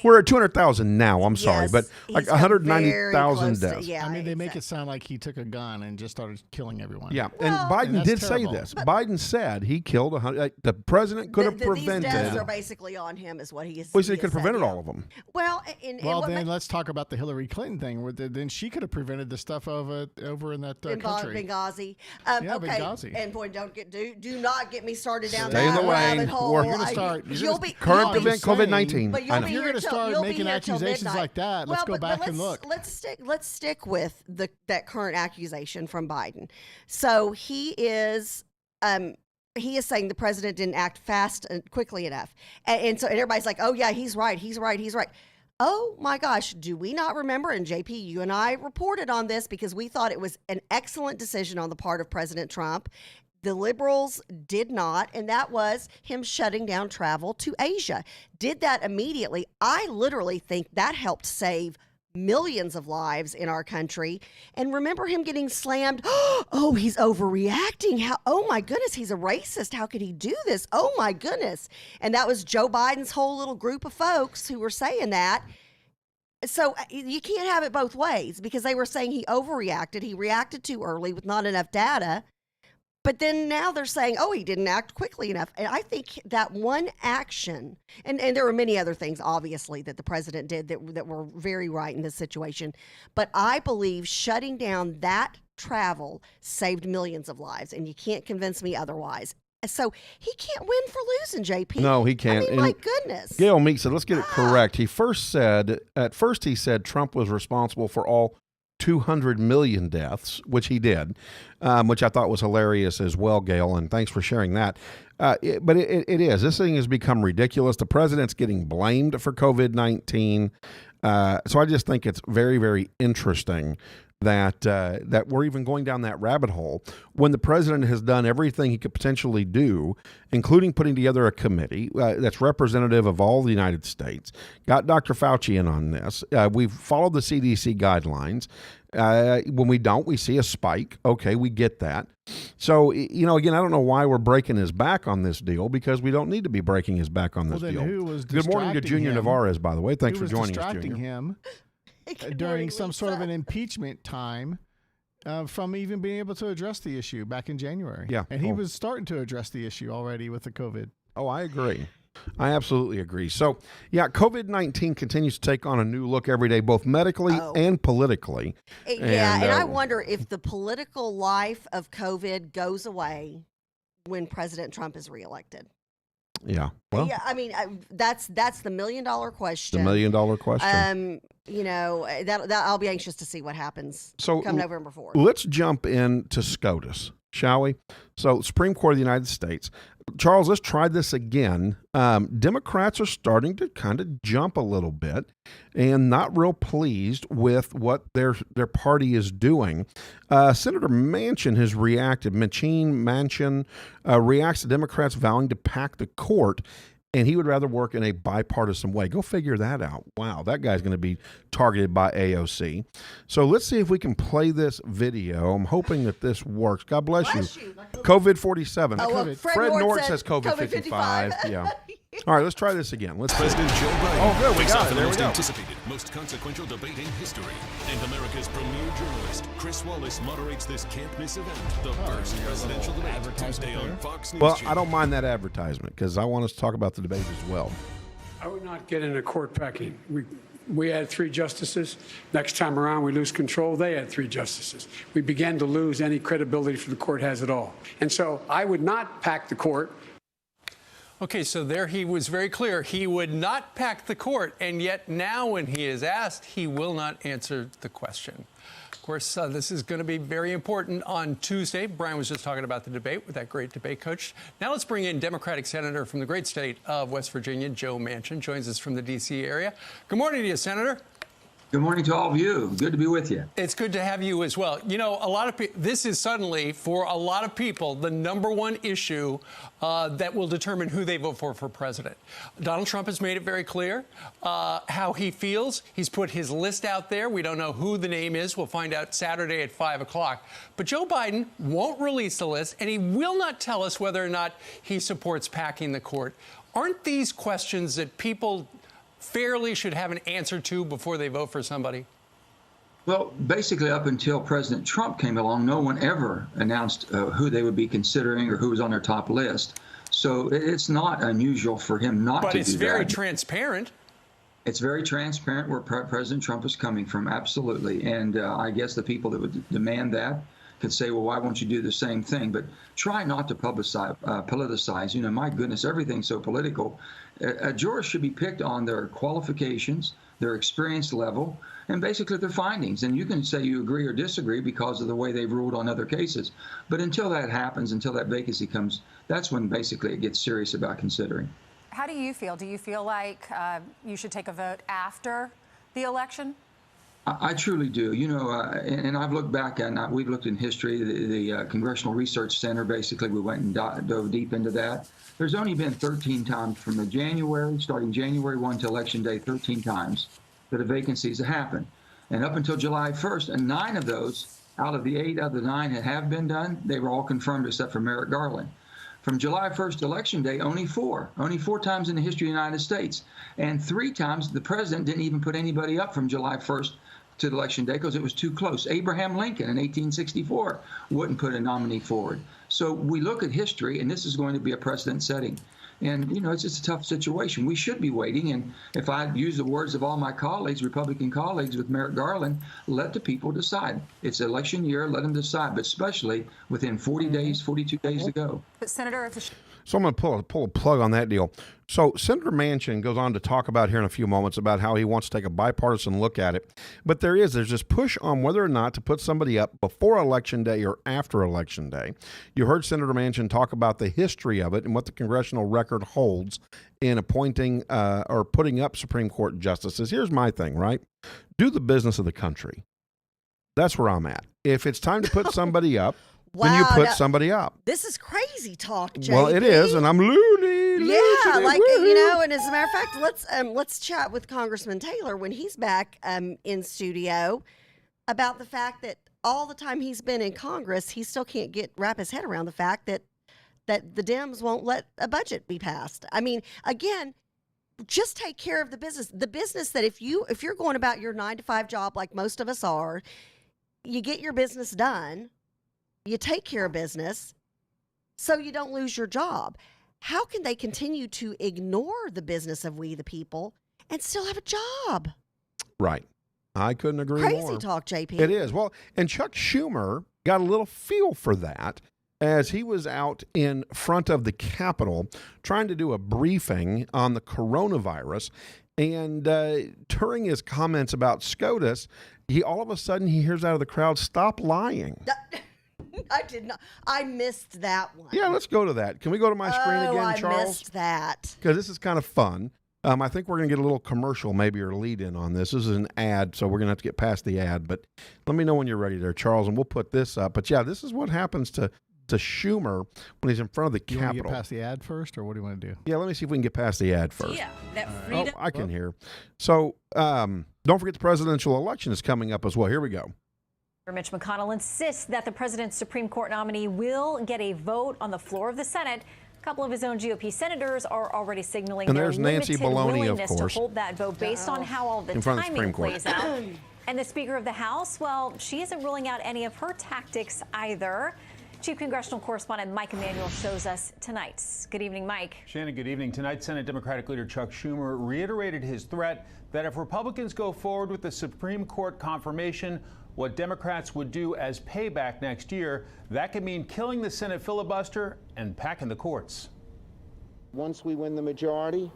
Speaker 3: We're at 200,000 now, I'm sorry,
Speaker 2: Yes,
Speaker 3: but like
Speaker 2: he's come
Speaker 3: 190,000
Speaker 2: very close to-
Speaker 3: deaths.
Speaker 2: yeah,
Speaker 1: I mean, they make
Speaker 2: exactly.
Speaker 1: it sound like he took a gun and just started killing everyone.
Speaker 3: Yeah,
Speaker 2: Well-
Speaker 3: and Biden
Speaker 1: And that's
Speaker 3: did say
Speaker 1: terrible.
Speaker 3: this. Biden said he killed 100. The president could have
Speaker 2: These
Speaker 3: prevented.
Speaker 2: deaths are basically on him, is what he is.
Speaker 3: Well, he said he
Speaker 2: has
Speaker 3: could have
Speaker 2: said,
Speaker 3: prevented
Speaker 2: yeah.
Speaker 3: all of them.
Speaker 2: Well,
Speaker 1: Well,
Speaker 2: what
Speaker 1: then
Speaker 2: ma-
Speaker 1: let's talk about the Hillary Clinton thing. Where then she could have prevented the stuff over in that country.
Speaker 2: Benghazi.
Speaker 1: Yeah,
Speaker 2: Okay.
Speaker 1: Benghazi.
Speaker 2: And boy, do not get me started down
Speaker 3: Stay in
Speaker 2: that
Speaker 3: the
Speaker 2: rabbit
Speaker 3: lane.
Speaker 2: hole.
Speaker 3: We're
Speaker 1: You're gonna
Speaker 2: I-
Speaker 1: start.
Speaker 2: You'll be
Speaker 3: Current
Speaker 2: you'll be-
Speaker 3: event COVID-19.
Speaker 2: But
Speaker 3: I
Speaker 2: you'll
Speaker 3: know.
Speaker 2: be
Speaker 1: You're
Speaker 2: here
Speaker 1: going to
Speaker 2: till-
Speaker 1: start
Speaker 2: you'll be
Speaker 1: making
Speaker 2: here till
Speaker 1: accusations
Speaker 2: midnight.
Speaker 1: like that. Let's go back and look.
Speaker 2: Let's stick with that current accusation from Biden. So he is saying the president didn't act fast and quickly enough, and so everybody's like, oh yeah, he's right. Oh my gosh, do we not remember? And JP, you and I reported on this because we thought it was an excellent decision on the part of President Trump. The liberals did not, and that was him shutting down travel to Asia. Did that immediately. I literally think that helped save millions of lives in our country. And remember him getting slammed. Oh, he's overreacting. Oh my goodness, he's a racist. How could he do this? Oh my goodness. And that was Joe Biden's whole little group of folks who were saying that. So you can't have it both ways because they were saying he overreacted. He reacted too early with not enough data. But then now they're saying, oh, he didn't act quickly enough. And I think that one action, and there were many other things, obviously, that the president did that were very right in this situation. But I believe shutting down that travel saved millions of lives. And you can't convince me otherwise. So he can't win for losing, JP.
Speaker 3: No, he can't.
Speaker 2: I mean,
Speaker 3: And
Speaker 2: my goodness.
Speaker 3: Gail Meek said, let's get it correct. He said Trump was responsible for all 200 million deaths, which he did, which I thought was hilarious as well, Gail, and thanks for sharing that. But it is. This thing has become ridiculous. The president's getting blamed for COVID-19. So I just think it's very, very interesting that we're even going down that rabbit hole when the president has done everything he could potentially do, including putting together a committee that's representative of all the United States, got Dr. Fauci in on this. We've followed the CDC guidelines. When we don't, we see a spike. Okay, we get that. So, again, I don't know why we're breaking his back on this deal, because we don't need to be breaking his back on this
Speaker 1: then
Speaker 3: deal.
Speaker 1: who was
Speaker 3: Good morning to Junior
Speaker 1: him?
Speaker 3: Navarez, by the way. Thanks
Speaker 1: Who
Speaker 3: for
Speaker 1: was
Speaker 3: joining us,
Speaker 1: distracting
Speaker 3: Junior.
Speaker 1: him
Speaker 2: Good
Speaker 1: during
Speaker 2: morning,
Speaker 1: some sort of
Speaker 2: Lisa.
Speaker 1: an impeachment time from even being able to address the issue back in January.
Speaker 3: Yeah.
Speaker 1: And he was starting to address the issue already with the COVID.
Speaker 3: Oh, I agree. I absolutely agree. So, yeah, COVID-19 continues to take on a new look every day, both medically and politically.
Speaker 2: Yeah, and I wonder if the political life of COVID goes away when President Trump is reelected.
Speaker 3: Yeah. Well,
Speaker 2: Yeah, I mean, that's the $1 million question.
Speaker 3: the $1 million question.
Speaker 2: That I'll be anxious to see what happens
Speaker 3: So
Speaker 2: come November 4th.
Speaker 3: let's jump into SCOTUS, shall we? So, Supreme Court of the United States. Charles, let's try this again. Democrats are starting to kind of jump a little bit and not real pleased with what their party is doing. Senator Manchin has reacted. Manchin reacts to Democrats vowing to pack the court, and he would rather work in a bipartisan way. Go figure that out. Wow, that guy's going to be targeted by AOC. So let's see if we can play this video. I'm hoping that this works. God bless you. COVID-47. Fred Nort says COVID-55. Yeah. All right, let's try this again.
Speaker 6: President Joe Biden
Speaker 3: Oh, good. We
Speaker 6: kicks
Speaker 3: got
Speaker 6: off
Speaker 3: it.
Speaker 6: the
Speaker 3: There we
Speaker 6: most
Speaker 3: go.
Speaker 6: anticipated, most consequential debate in history. And America's premier journalist, Chris Wallace, moderates this can't-miss event, the first presidential debate, Tuesday on Fox News
Speaker 3: Well,
Speaker 6: Channel.
Speaker 3: I don't mind that advertisement because I want us to talk about the debate as well.
Speaker 7: I would not get into court packing. We had 3 justices. Next time around, we lose control. They had 3 justices. We began to lose any credibility for the court has at all. And so I would not pack the court.
Speaker 8: Okay, so there he was very clear. He would not pack the court, and yet now when he is asked, he will not answer the question. Of course, this is going to be very important on Tuesday. Brian was just talking about the debate with that great debate coach. Now let's bring in Democratic Senator from the great state of West Virginia, Joe Manchin, joins us from the D.C. area. Good morning to you, Senator.
Speaker 9: Good morning to all of you. Good to be with you.
Speaker 8: It's good to have you as well. You know, a lot of this is suddenly, for a lot of people, the #1 issue that will determine who they vote for president. Donald Trump has made it very clear how he feels. He's put his list out there. We don't know who the name is. We'll find out Saturday at 5 o'clock. But Joe Biden won't release the list, and he will not tell us whether or not he supports packing the court. Aren't these questions that people fairly should have an answer to before they vote for somebody?
Speaker 9: Well, basically, up until President Trump came along, no one ever announced who they would be considering or who was on their top list. So it's not unusual for him not to do that.
Speaker 8: But it's very transparent.
Speaker 9: It's very transparent where President Trump is coming from, absolutely. And I guess the people that would demand that could say, well, why won't you do the same thing? But try not to politicize. You know, my goodness, everything's so political. Jurors should be picked on their qualifications, their experience level, and basically their findings. And you can say you agree or disagree because of the way they've ruled on other cases. But until that happens, until that vacancy comes, that's when basically it gets serious about considering.
Speaker 10: How do you feel? Do you feel like you should take a vote after the election?
Speaker 9: I truly do. You know, and I've looked back and we've looked in history, the Congressional Research Center, basically we went and dove deep into that. There's only been 13 times from starting January 1 to Election Day, 13 times that a vacancies have happened. And up until July 1st, and 9 of those, out of the 8 of the 9 that have been done, they were all confirmed except for Merrick Garland. From July 1st to Election Day, only 4 times in the history of the United States. And 3 times the president didn't even put anybody up from July 1st to Election Day because it was too close. Abraham Lincoln in 1864 wouldn't put a nominee forward. So we look at history, and this is going to be a precedent setting. And, you know, it's just a tough situation. We should be waiting. And if I use the words of all my colleagues, Republican colleagues with Merrick Garland, let the people decide. It's election year. Let them decide, but especially within 40 days, 42 days to go.
Speaker 10: But Senator,
Speaker 3: So I'm going to pull a plug on that deal. So Senator Manchin goes on to talk about here in a few moments about how he wants to take a bipartisan look at it. But there's this push on whether or not to put somebody up before Election Day or after Election Day. You heard Senator Manchin talk about the history of it and what the congressional record holds in appointing or putting up Supreme Court justices. Here's my thing, right? Do the business of the country. That's where I'm at. If it's time to put somebody up, then you put somebody up.
Speaker 2: This is crazy talk, JP.
Speaker 3: Well, it is, and I'm loony.
Speaker 2: Yeah, like, you know, and as a matter of fact, let's chat with Congressman Taylor when he's back in studio about the fact that all the time he's been in Congress, he still can't wrap his head around the fact that the Dems won't let a budget be passed. I mean, again, just take care of the business. The business that if you're going about your 9-to-5 job like most of us are, you get your business done. You take care of business so you don't lose your job. How can they continue to ignore the business of we the people and still have a job?
Speaker 3: Right. I couldn't agree more.
Speaker 2: Crazy talk, JP.
Speaker 3: It is. Well, and Chuck Schumer got a little feel for that as he was out in front of the Capitol trying to do a briefing on the coronavirus. And during his comments about SCOTUS, all of a sudden he hears out of the crowd, "Stop lying."
Speaker 2: I did not. I missed that one.
Speaker 3: Yeah, let's go to that. Can we go to my screen again, Charles?
Speaker 2: I missed that.
Speaker 3: Because this is kind of fun. I think we're going to get a little commercial maybe or lead in on this. This is an ad, so we're going to have to get past the ad. But let me know when you're ready there, Charles, and we'll put this up. But yeah, this is what happens to Schumer when he's in front of the Capitol.
Speaker 1: You want to get past the ad first, or what do you want to do?
Speaker 3: Yeah, let me see if we can get past the ad first.
Speaker 11: Yeah, that freedom.
Speaker 3: Oh, I can hear. So don't forget the presidential election is coming up as well. Here we go.
Speaker 12: Mitch McConnell insists that the president's Supreme Court nominee will get a vote on the floor of the Senate. A couple of his own GOP senators are already signaling their limited willingness to hold that vote based on how all the timing plays out. And the Speaker of the House, well, she isn't ruling out any of her tactics either. Chief Congressional Correspondent Mike Emanuel shows us tonight. Good evening, Mike.
Speaker 13: Shannon, good evening. Tonight, Senate Democratic leader Chuck Schumer reiterated his threat that if Republicans go forward with the Supreme Court confirmation, what Democrats would do as payback next year, that could mean killing the Senate filibuster and packing the courts.
Speaker 14: Once we win the majority,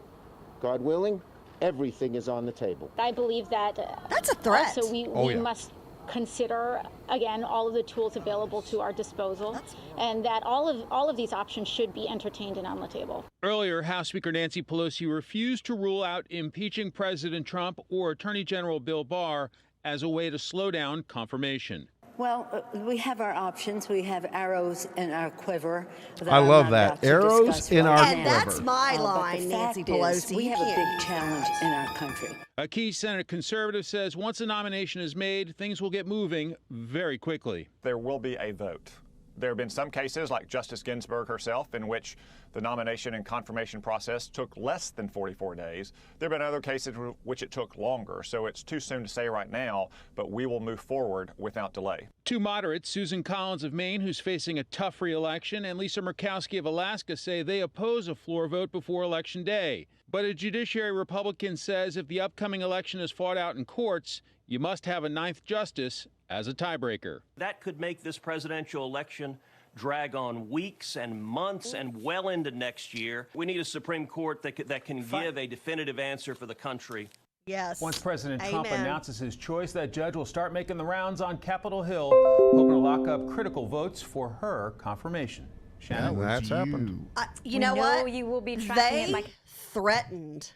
Speaker 14: God willing, everything is on the table.
Speaker 15: I believe that
Speaker 2: that's a threat.
Speaker 15: So we must consider, again, all of the tools available to our disposal, and that all of these options should be entertained and on the table.
Speaker 16: Earlier, House Speaker Nancy Pelosi refused to rule out impeaching President Trump or Attorney General Bill Barr as a way to slow down confirmation.
Speaker 17: Well, we have our options. We have arrows in our quiver.
Speaker 3: I love that. Arrows in our quiver.
Speaker 2: And that's my line, Nancy Pelosi.
Speaker 17: We have a big challenge in our country.
Speaker 16: A key Senate conservative says once a nomination is made, things will get moving very quickly.
Speaker 18: There will be a vote. There have been some cases, like Justice Ginsburg herself, in which the nomination and confirmation process took less than 44 days. There have been other cases in which it took longer, so it's too soon to say right now, but we will move forward without delay.
Speaker 16: Two moderates, Susan Collins of Maine, who's facing a tough re-election, and Lisa Murkowski of Alaska, say they oppose a floor vote before Election Day. But a judiciary Republican says if the upcoming election is fought out in courts, you must have a ninth justice as a tiebreaker.
Speaker 19: That could make this presidential election drag on weeks and months and well into next year. We need a Supreme Court that can give a definitive answer for the country.
Speaker 2: Yes.
Speaker 13: Once President Trump
Speaker 2: Amen.
Speaker 13: announces his choice, that judge will start making the rounds on Capitol Hill, hoping to lock up critical votes for her confirmation. Shannon,
Speaker 3: that's happened.
Speaker 2: You know what?
Speaker 12: You will be tracking it, Mike.
Speaker 2: Threatened.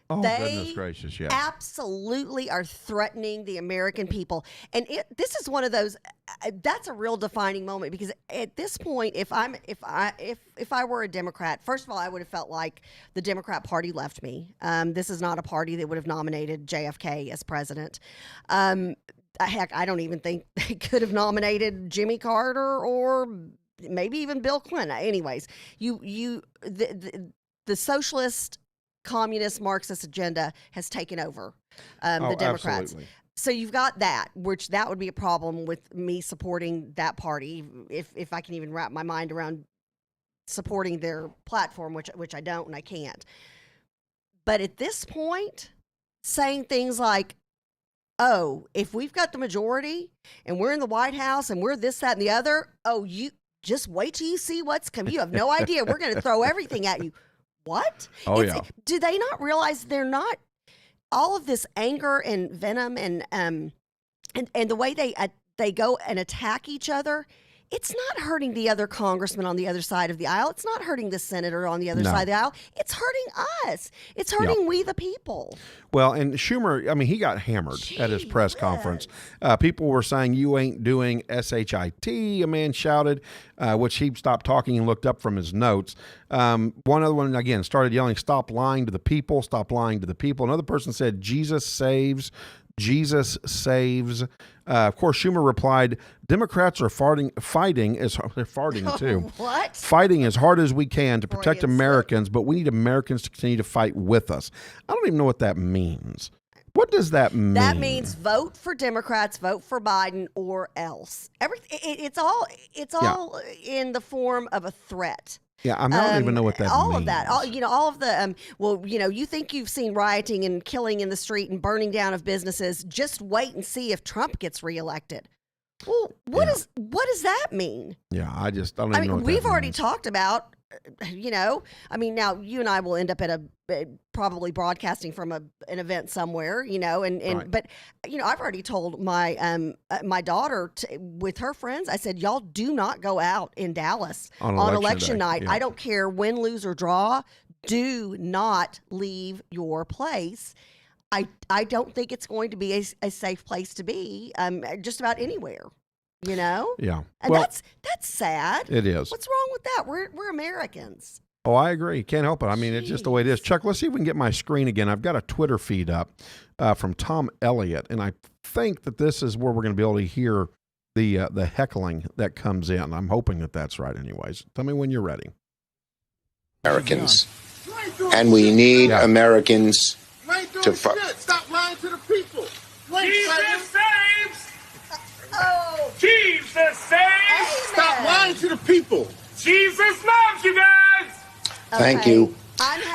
Speaker 3: Oh,
Speaker 2: they
Speaker 3: goodness gracious, yeah.
Speaker 2: absolutely are threatening the American people. And this is one of those, that's a real defining moment, because at this point, if I were a Democrat, first of all, I would have felt like the Democrat Party left me. This is not a party that would have nominated JFK as president. Heck, I don't even think they could have nominated Jimmy Carter or maybe even Bill Clinton. Anyways, the socialist, communist, Marxist agenda has taken over the Democrats.
Speaker 3: Absolutely.
Speaker 2: So you've got that, which that would be a problem with me supporting that party if I can even wrap my mind around supporting their platform, which I don't and I can't. But at this point, saying things like, oh, if we've got the majority and we're in the White House and we're this, that, and the other, oh, just wait till you see what's coming. You have no idea. We're going to throw everything at you. What? Do they not realize they're not all of this anger and venom and the way they go and attack each other? It's not hurting the other congressman on the other side of the aisle. It's not hurting the senator on the other side of the aisle. It's hurting us. It's hurting we the people.
Speaker 3: Well, and Schumer, I mean, he got hammered at his press conference. People were saying, you ain't doing SHIT, a man shouted, which he stopped talking and looked up from his notes. One other one, again, started yelling, stop lying to the people, stop lying to the people. Another person said, Jesus saves. Jesus saves. Of course, Schumer replied, Democrats are fighting as they're farting too.
Speaker 2: What?
Speaker 3: Fighting as hard as we can to protect Americans, but we need Americans to continue to fight with us. I don't even know what that means. What does that mean?
Speaker 2: That means vote for Democrats, vote for Biden, or else. It's all in the form of a threat.
Speaker 3: Yeah, I don't even know what that means.
Speaker 2: All of that. All of the, you think you've seen rioting and killing in the street and burning down of businesses. Just wait and see if Trump gets reelected. Well, what does that mean?
Speaker 3: Yeah, I don't even know what that
Speaker 2: we've already
Speaker 3: means.
Speaker 2: talked about, now you and I will end up at probably broadcasting from an event somewhere,
Speaker 3: Right.
Speaker 2: but I've already told my my daughter with her friends, I said, y'all do not go out in Dallas on election night.
Speaker 3: Yeah.
Speaker 2: I don't care win, lose, or draw. Do not leave your place. I don't think it's going to be a safe place to be just about anywhere.
Speaker 3: Yeah.
Speaker 2: And that's sad.
Speaker 3: It is.
Speaker 2: What's wrong with that? We're Americans.
Speaker 3: Oh, I agree. Can't help it. I mean, it's just the way it is. Chuck, let's see if we can get my screen again. I've got a Twitter feed up from Tom Elliott, and I think that this is where we're going to be able to hear the heckling that comes in. I'm hoping that that's right anyways. Tell me when you're ready.
Speaker 14: Americans. And we need Americans to fight.
Speaker 11: Stop lying to the people.
Speaker 20: Jesus saves.
Speaker 2: Oh.
Speaker 20: Jesus saves.
Speaker 11: Stop lying to the people.
Speaker 20: Jesus loves you guys.
Speaker 14: Thank you.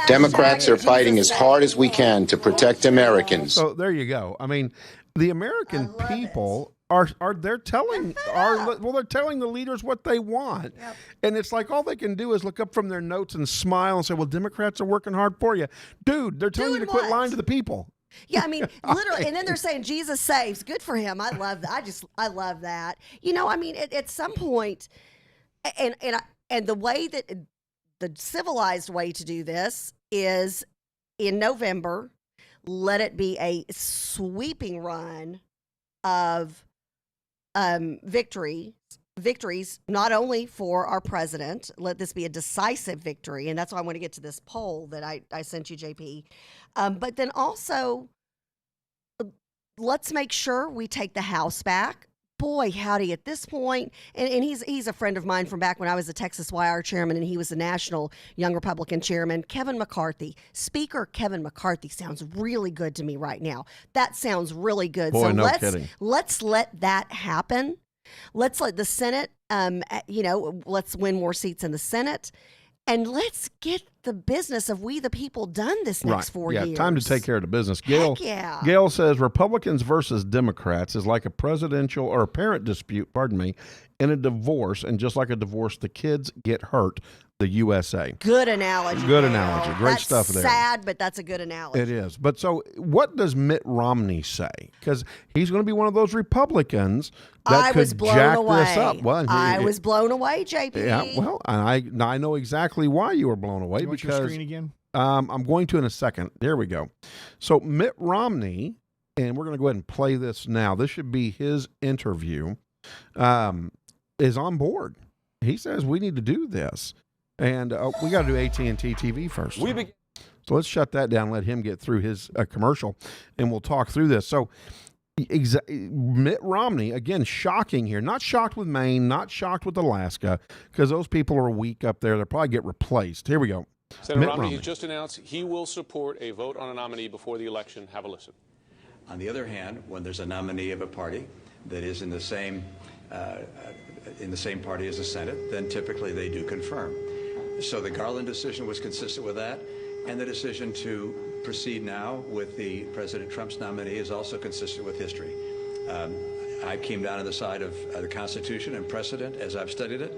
Speaker 14: Democrats are fighting as hard as we can to protect Americans.
Speaker 3: So there you go. I mean, the American people they're telling the leaders what they want.
Speaker 2: Yep.
Speaker 3: And it's like all they can do is look up from their notes and smile and say, well, Democrats are working hard for you. Dude, they're telling you to quit lying to the people.
Speaker 2: Yeah, I mean, literally, and then they're saying Jesus saves. Good for him. I love that. I love that. I mean, at some point, and the way that the civilized way to do this is in November, let it be a sweeping run of victories, not only for our president. Let this be a decisive victory, and that's why I want to get to this poll that I sent you, JP. But then also, let's make sure we take the House back. Boy, howdy, at this point, and he's a friend of mine from back when I was the Texas YR chairman and he was the national Young Republican chairman, Kevin McCarthy. Speaker Kevin McCarthy sounds really good to me right now. That sounds really good.
Speaker 3: Boy,
Speaker 2: so
Speaker 3: no kidding.
Speaker 2: Let's let that happen. Let's let the Senate, let's win more seats in the Senate. And let's get the business of we the people done this next 4 years.
Speaker 3: Yeah, time to take care of the business.
Speaker 2: Heck yeah.
Speaker 3: Gail says Republicans versus Democrats is like a presidential or a parent dispute, in a divorce. And just like a divorce, the kids get hurt. The USA.
Speaker 2: Good analogy.
Speaker 3: Good
Speaker 2: Gail.
Speaker 3: analogy. Great
Speaker 2: That's
Speaker 3: stuff there.
Speaker 2: Sad, but that's a good analogy.
Speaker 3: It is. But so what does Mitt Romney say? Because he's going to be one of those Republicans that could jack this up. Well,
Speaker 2: I was blown away, JP.
Speaker 3: Yeah, well, and I know exactly why you were blown away.
Speaker 1: You want your screen again?
Speaker 3: I'm going to in a second. There we go. So Mitt Romney, and we're going to go ahead and play this now. This should be his interview, is on board. He says we need to do this. And we got to do AT&T TV first. So let's shut that down, let him get through his commercial, and we'll talk through this. So Mitt Romney, again, shocking here. Not shocked with Maine, not shocked with Alaska, because those people are weak up there. They'll probably get replaced. Here we go.
Speaker 21: Senator Romney has just announced he will support a vote on a nominee before the election. Have a listen.
Speaker 22: On the other hand, when there's a nominee of a party that is in the same party as the Senate, then typically they do confirm. So the Garland decision was consistent with that, and the decision to proceed now with the President Trump's nominee is also consistent with history. I came down on the side of the Constitution and precedent as I've studied it.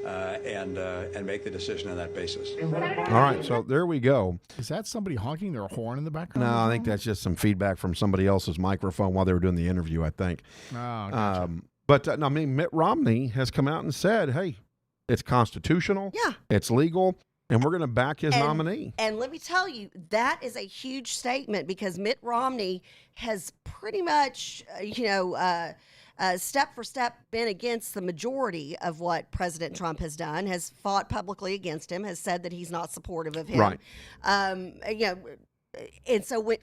Speaker 22: and make the decision on that basis.
Speaker 3: All right, so there we go.
Speaker 1: Is that somebody honking their horn in the background?
Speaker 3: No, I think that's just some feedback from somebody else's microphone while they were doing the interview, I think.
Speaker 1: Oh, gotcha.
Speaker 3: But I mean, Mitt Romney has come out and said, hey, it's constitutional, it's legal, and we're going to back his nominee.
Speaker 2: And let me tell you, that is a huge statement because Mitt Romney has pretty much, step for step been against the majority of what President Trump has done, has fought publicly against him, has said that he's not supportive of him.
Speaker 3: Right.
Speaker 2: And so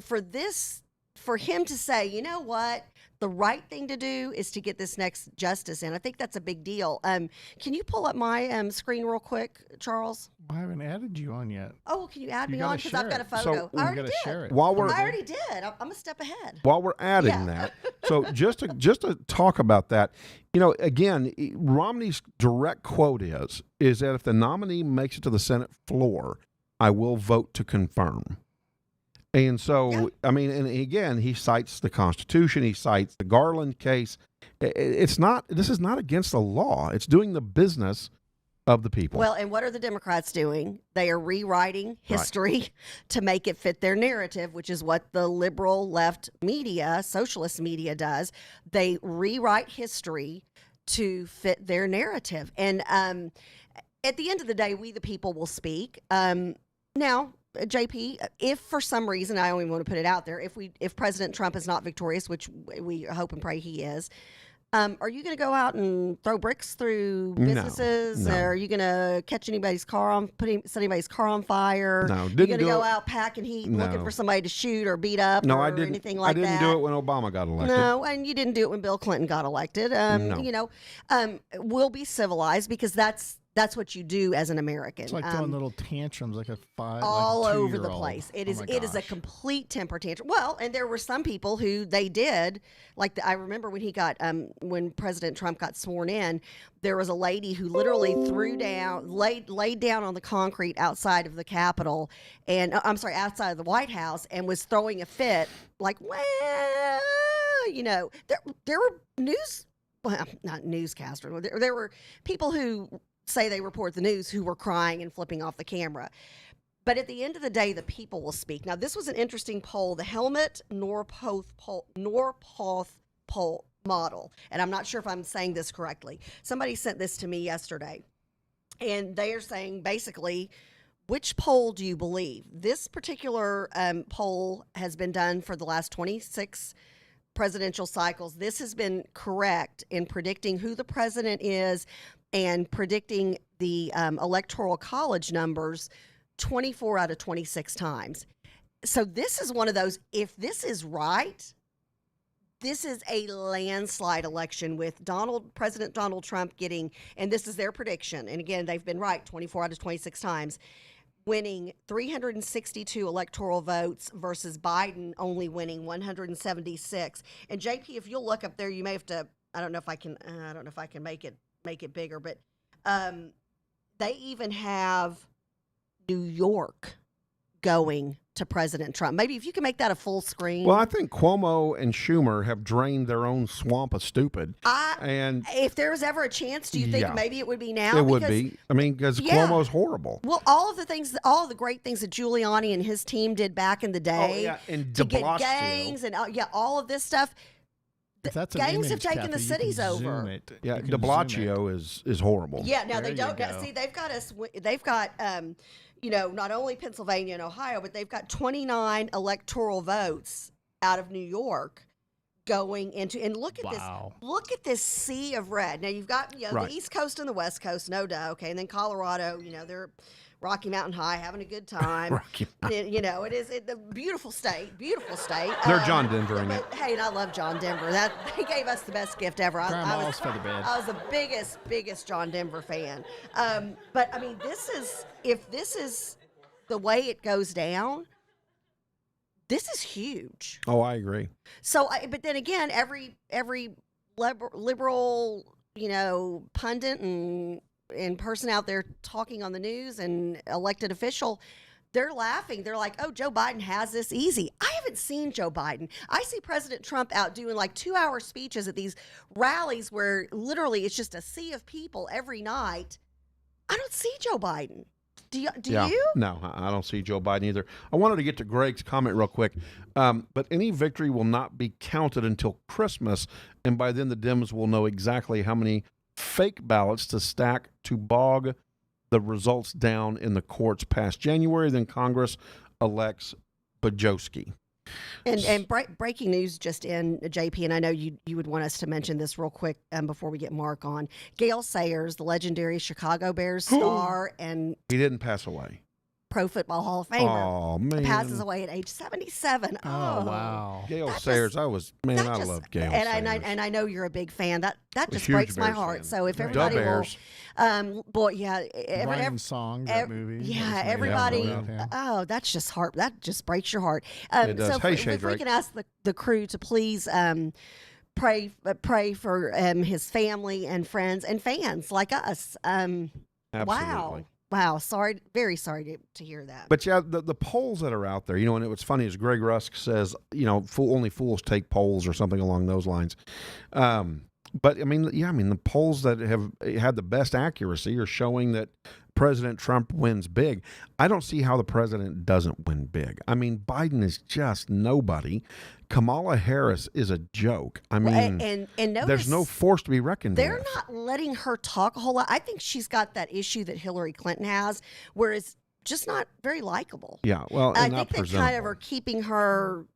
Speaker 2: for him to say, you know what, the right thing to do is to get this next justice in. I think that's a big deal. Can you pull up my screen real quick, Charles?
Speaker 1: I haven't added you on yet.
Speaker 2: Oh, well, can you add me on? Because I've got a photo.
Speaker 3: So,
Speaker 2: I already did.
Speaker 1: Share it.
Speaker 2: I already did. I'm a step ahead.
Speaker 3: While we're adding that, so just to talk about that, again, Romney's direct quote is that if the nominee makes it to the Senate floor, I will vote to confirm. And so, I mean, and again, he cites the Constitution. He cites the Garland case. This is not against the law. It's doing the business of the people.
Speaker 2: Well, and what are the Democrats doing? They are rewriting history to make it fit their narrative, which is what the liberal left media, socialist media does. They rewrite history to fit their narrative. And at the end of the day, we the people will speak. Now, JP, if for some reason, I don't even want to put it out there, if President Trump is not victorious, which we hope and pray he is, are you going to go out and throw bricks through businesses?
Speaker 3: No.
Speaker 2: Or are you going to catch anybody's car set anybody's car on fire?
Speaker 3: No,
Speaker 2: You're
Speaker 3: didn't
Speaker 2: going to
Speaker 3: do
Speaker 2: go
Speaker 3: it.
Speaker 2: out packing heat,
Speaker 3: No.
Speaker 2: looking for somebody to shoot or beat up
Speaker 3: No,
Speaker 2: or
Speaker 3: I didn't.
Speaker 2: anything like that?
Speaker 3: I didn't do it when Obama got elected.
Speaker 2: No, and you didn't do it when Bill Clinton got elected.
Speaker 3: No.
Speaker 2: We'll be civilized because that's what you do as an American.
Speaker 1: It's like throwing little tantrums like
Speaker 2: all over the
Speaker 1: 2-year-old.
Speaker 2: place. It
Speaker 1: Oh
Speaker 2: is
Speaker 1: my
Speaker 2: a complete temper tantrum. Well, and there were some people who they did, like I remember when he got when President Trump got sworn in, there was a lady who literally laid down on the concrete outside of the Capitol, and outside of the White House, and was throwing a fit, like, well, there were not newscasters. There were people who say they report the news who were crying and flipping off the camera. But at the end of the day, the people will speak. Now, this was an interesting poll, the Helmut Norpoth poll model. And I'm not sure if I'm saying this correctly. Somebody sent this to me yesterday. And they are saying basically, which poll do you believe? This particular poll has been done for the last 26 presidential cycles. This has been correct in predicting who the president is and predicting the electoral college numbers 24 out of 26 times. So this is one of those, if this is right, this is a landslide election with President Donald Trump getting, and this is their prediction, and again, they've been right 24 out of 26 times, winning 362 electoral votes versus Biden only winning 176. And JP, if you'll look up there, you may have to, I don't know if I can make it bigger, but they even have New York going to President Trump. Maybe if you can make that a full screen.
Speaker 3: Well, I think Cuomo and Schumer have drained their own swamp of stupid. And
Speaker 2: if there was ever a chance, do you think maybe it would be now?
Speaker 3: It would be. I mean, because Cuomo's horrible.
Speaker 2: Well, all of the great things that Giuliani and his team did back in the day
Speaker 3: and
Speaker 2: to
Speaker 3: de
Speaker 2: get gangs and all of this stuff. Gangs have taken the cities over.
Speaker 3: Yeah, de Blasio is horrible.
Speaker 2: Yeah, now they don't. See, they've got us. They've got not only Pennsylvania and Ohio, but they've got 29 electoral votes out of New York going into. And look at this. Look at this sea of red. Now you've got the East Coast and the West Coast, no doubt. Okay, and then Colorado. They're Rocky Mountain High, having a good time. It is a beautiful state. Beautiful state.
Speaker 3: They're John Denvering it.
Speaker 2: Hey, and I love John Denver. He gave us the best gift ever. I was the biggest John Denver fan. But I mean, if this is the way it goes down, this is huge.
Speaker 3: Oh, I agree.
Speaker 2: So, but then again, every liberal, pundit and person out there talking on the news and elected official, they're laughing. They're like, oh, Joe Biden has this easy. I haven't seen Joe Biden. I see President Trump out doing like 2-hour speeches at these rallies where literally it's just a sea of people every night. I don't see Joe Biden. Do you?
Speaker 3: No, I don't see Joe Biden either. I wanted to get to Greg's comment real quick. But any victory will not be counted until Christmas, and by then the Dems will know exactly how many fake ballots to stack to bog the results down in the courts past January. Then Congress elects Bajowski.
Speaker 2: And breaking news just in, JP, and I know you would want us to mention this real quick before we get Mark on. Gale Sayers, the legendary Chicago Bears star and
Speaker 3: he didn't pass away.
Speaker 2: Pro Football Hall of Famer,
Speaker 3: oh, man.
Speaker 2: passes away at age 77.
Speaker 1: Oh, wow.
Speaker 3: Gale Sayers, I love Gale Sayers.
Speaker 2: And I know you're a big fan. That just
Speaker 3: huge
Speaker 2: breaks my
Speaker 3: Bears
Speaker 2: heart.
Speaker 3: fan.
Speaker 2: So if
Speaker 3: The
Speaker 2: everybody
Speaker 3: Bears.
Speaker 2: will, boy, yeah,
Speaker 1: Ryan Song, that movie.
Speaker 2: Yeah, everybody. That just breaks your heart.
Speaker 3: It does.
Speaker 2: So
Speaker 3: Hey,
Speaker 2: if we can ask the crew to please pray for his family and friends and fans like us.
Speaker 3: Absolutely.
Speaker 2: Wow. Sorry. Very sorry to hear that.
Speaker 3: But yeah, the polls that are out there, and what's funny is Greg Rusk says, only fools take polls or something along those lines. But the polls that have had the best accuracy are showing that President Trump wins big. I don't see how the president doesn't win big. I mean, Biden is just nobody. Kamala Harris is a joke. I mean,
Speaker 2: and notice,
Speaker 3: there's no force to be reckoned with.
Speaker 2: They're not letting her talk a whole lot. I think she's got that issue that Hillary Clinton has, where it's just not very likable.
Speaker 3: Yeah, well, and
Speaker 2: I think they kind of are keeping her.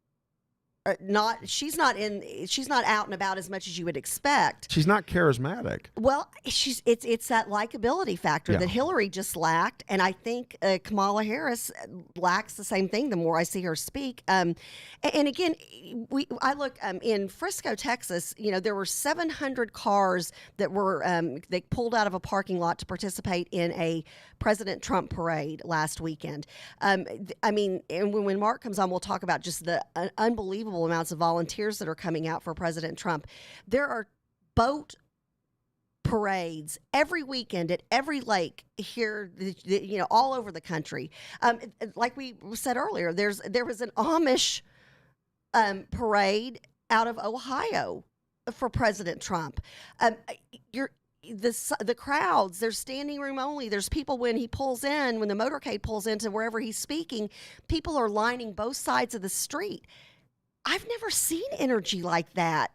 Speaker 2: She's not out and about as much as you would expect.
Speaker 3: She's not charismatic.
Speaker 2: Well, it's that likability factor that Hillary just lacked, and I think Kamala Harris lacks the same thing. The more I see her speak, and again, I look in Frisco, Texas. There were 700 cars that were they pulled out of a parking lot to participate in a President Trump parade last weekend. And when Mark comes on, we'll talk about just the unbelievable amounts of volunteers that are coming out for President Trump. There are boat parades every weekend at every lake here, all over the country. Like we said earlier, there was an Amish parade out of Ohio for President Trump. The crowds, there's standing room only. There's people when the motorcade pulls into wherever he's speaking, people are lining both sides of the street. I've never seen energy like that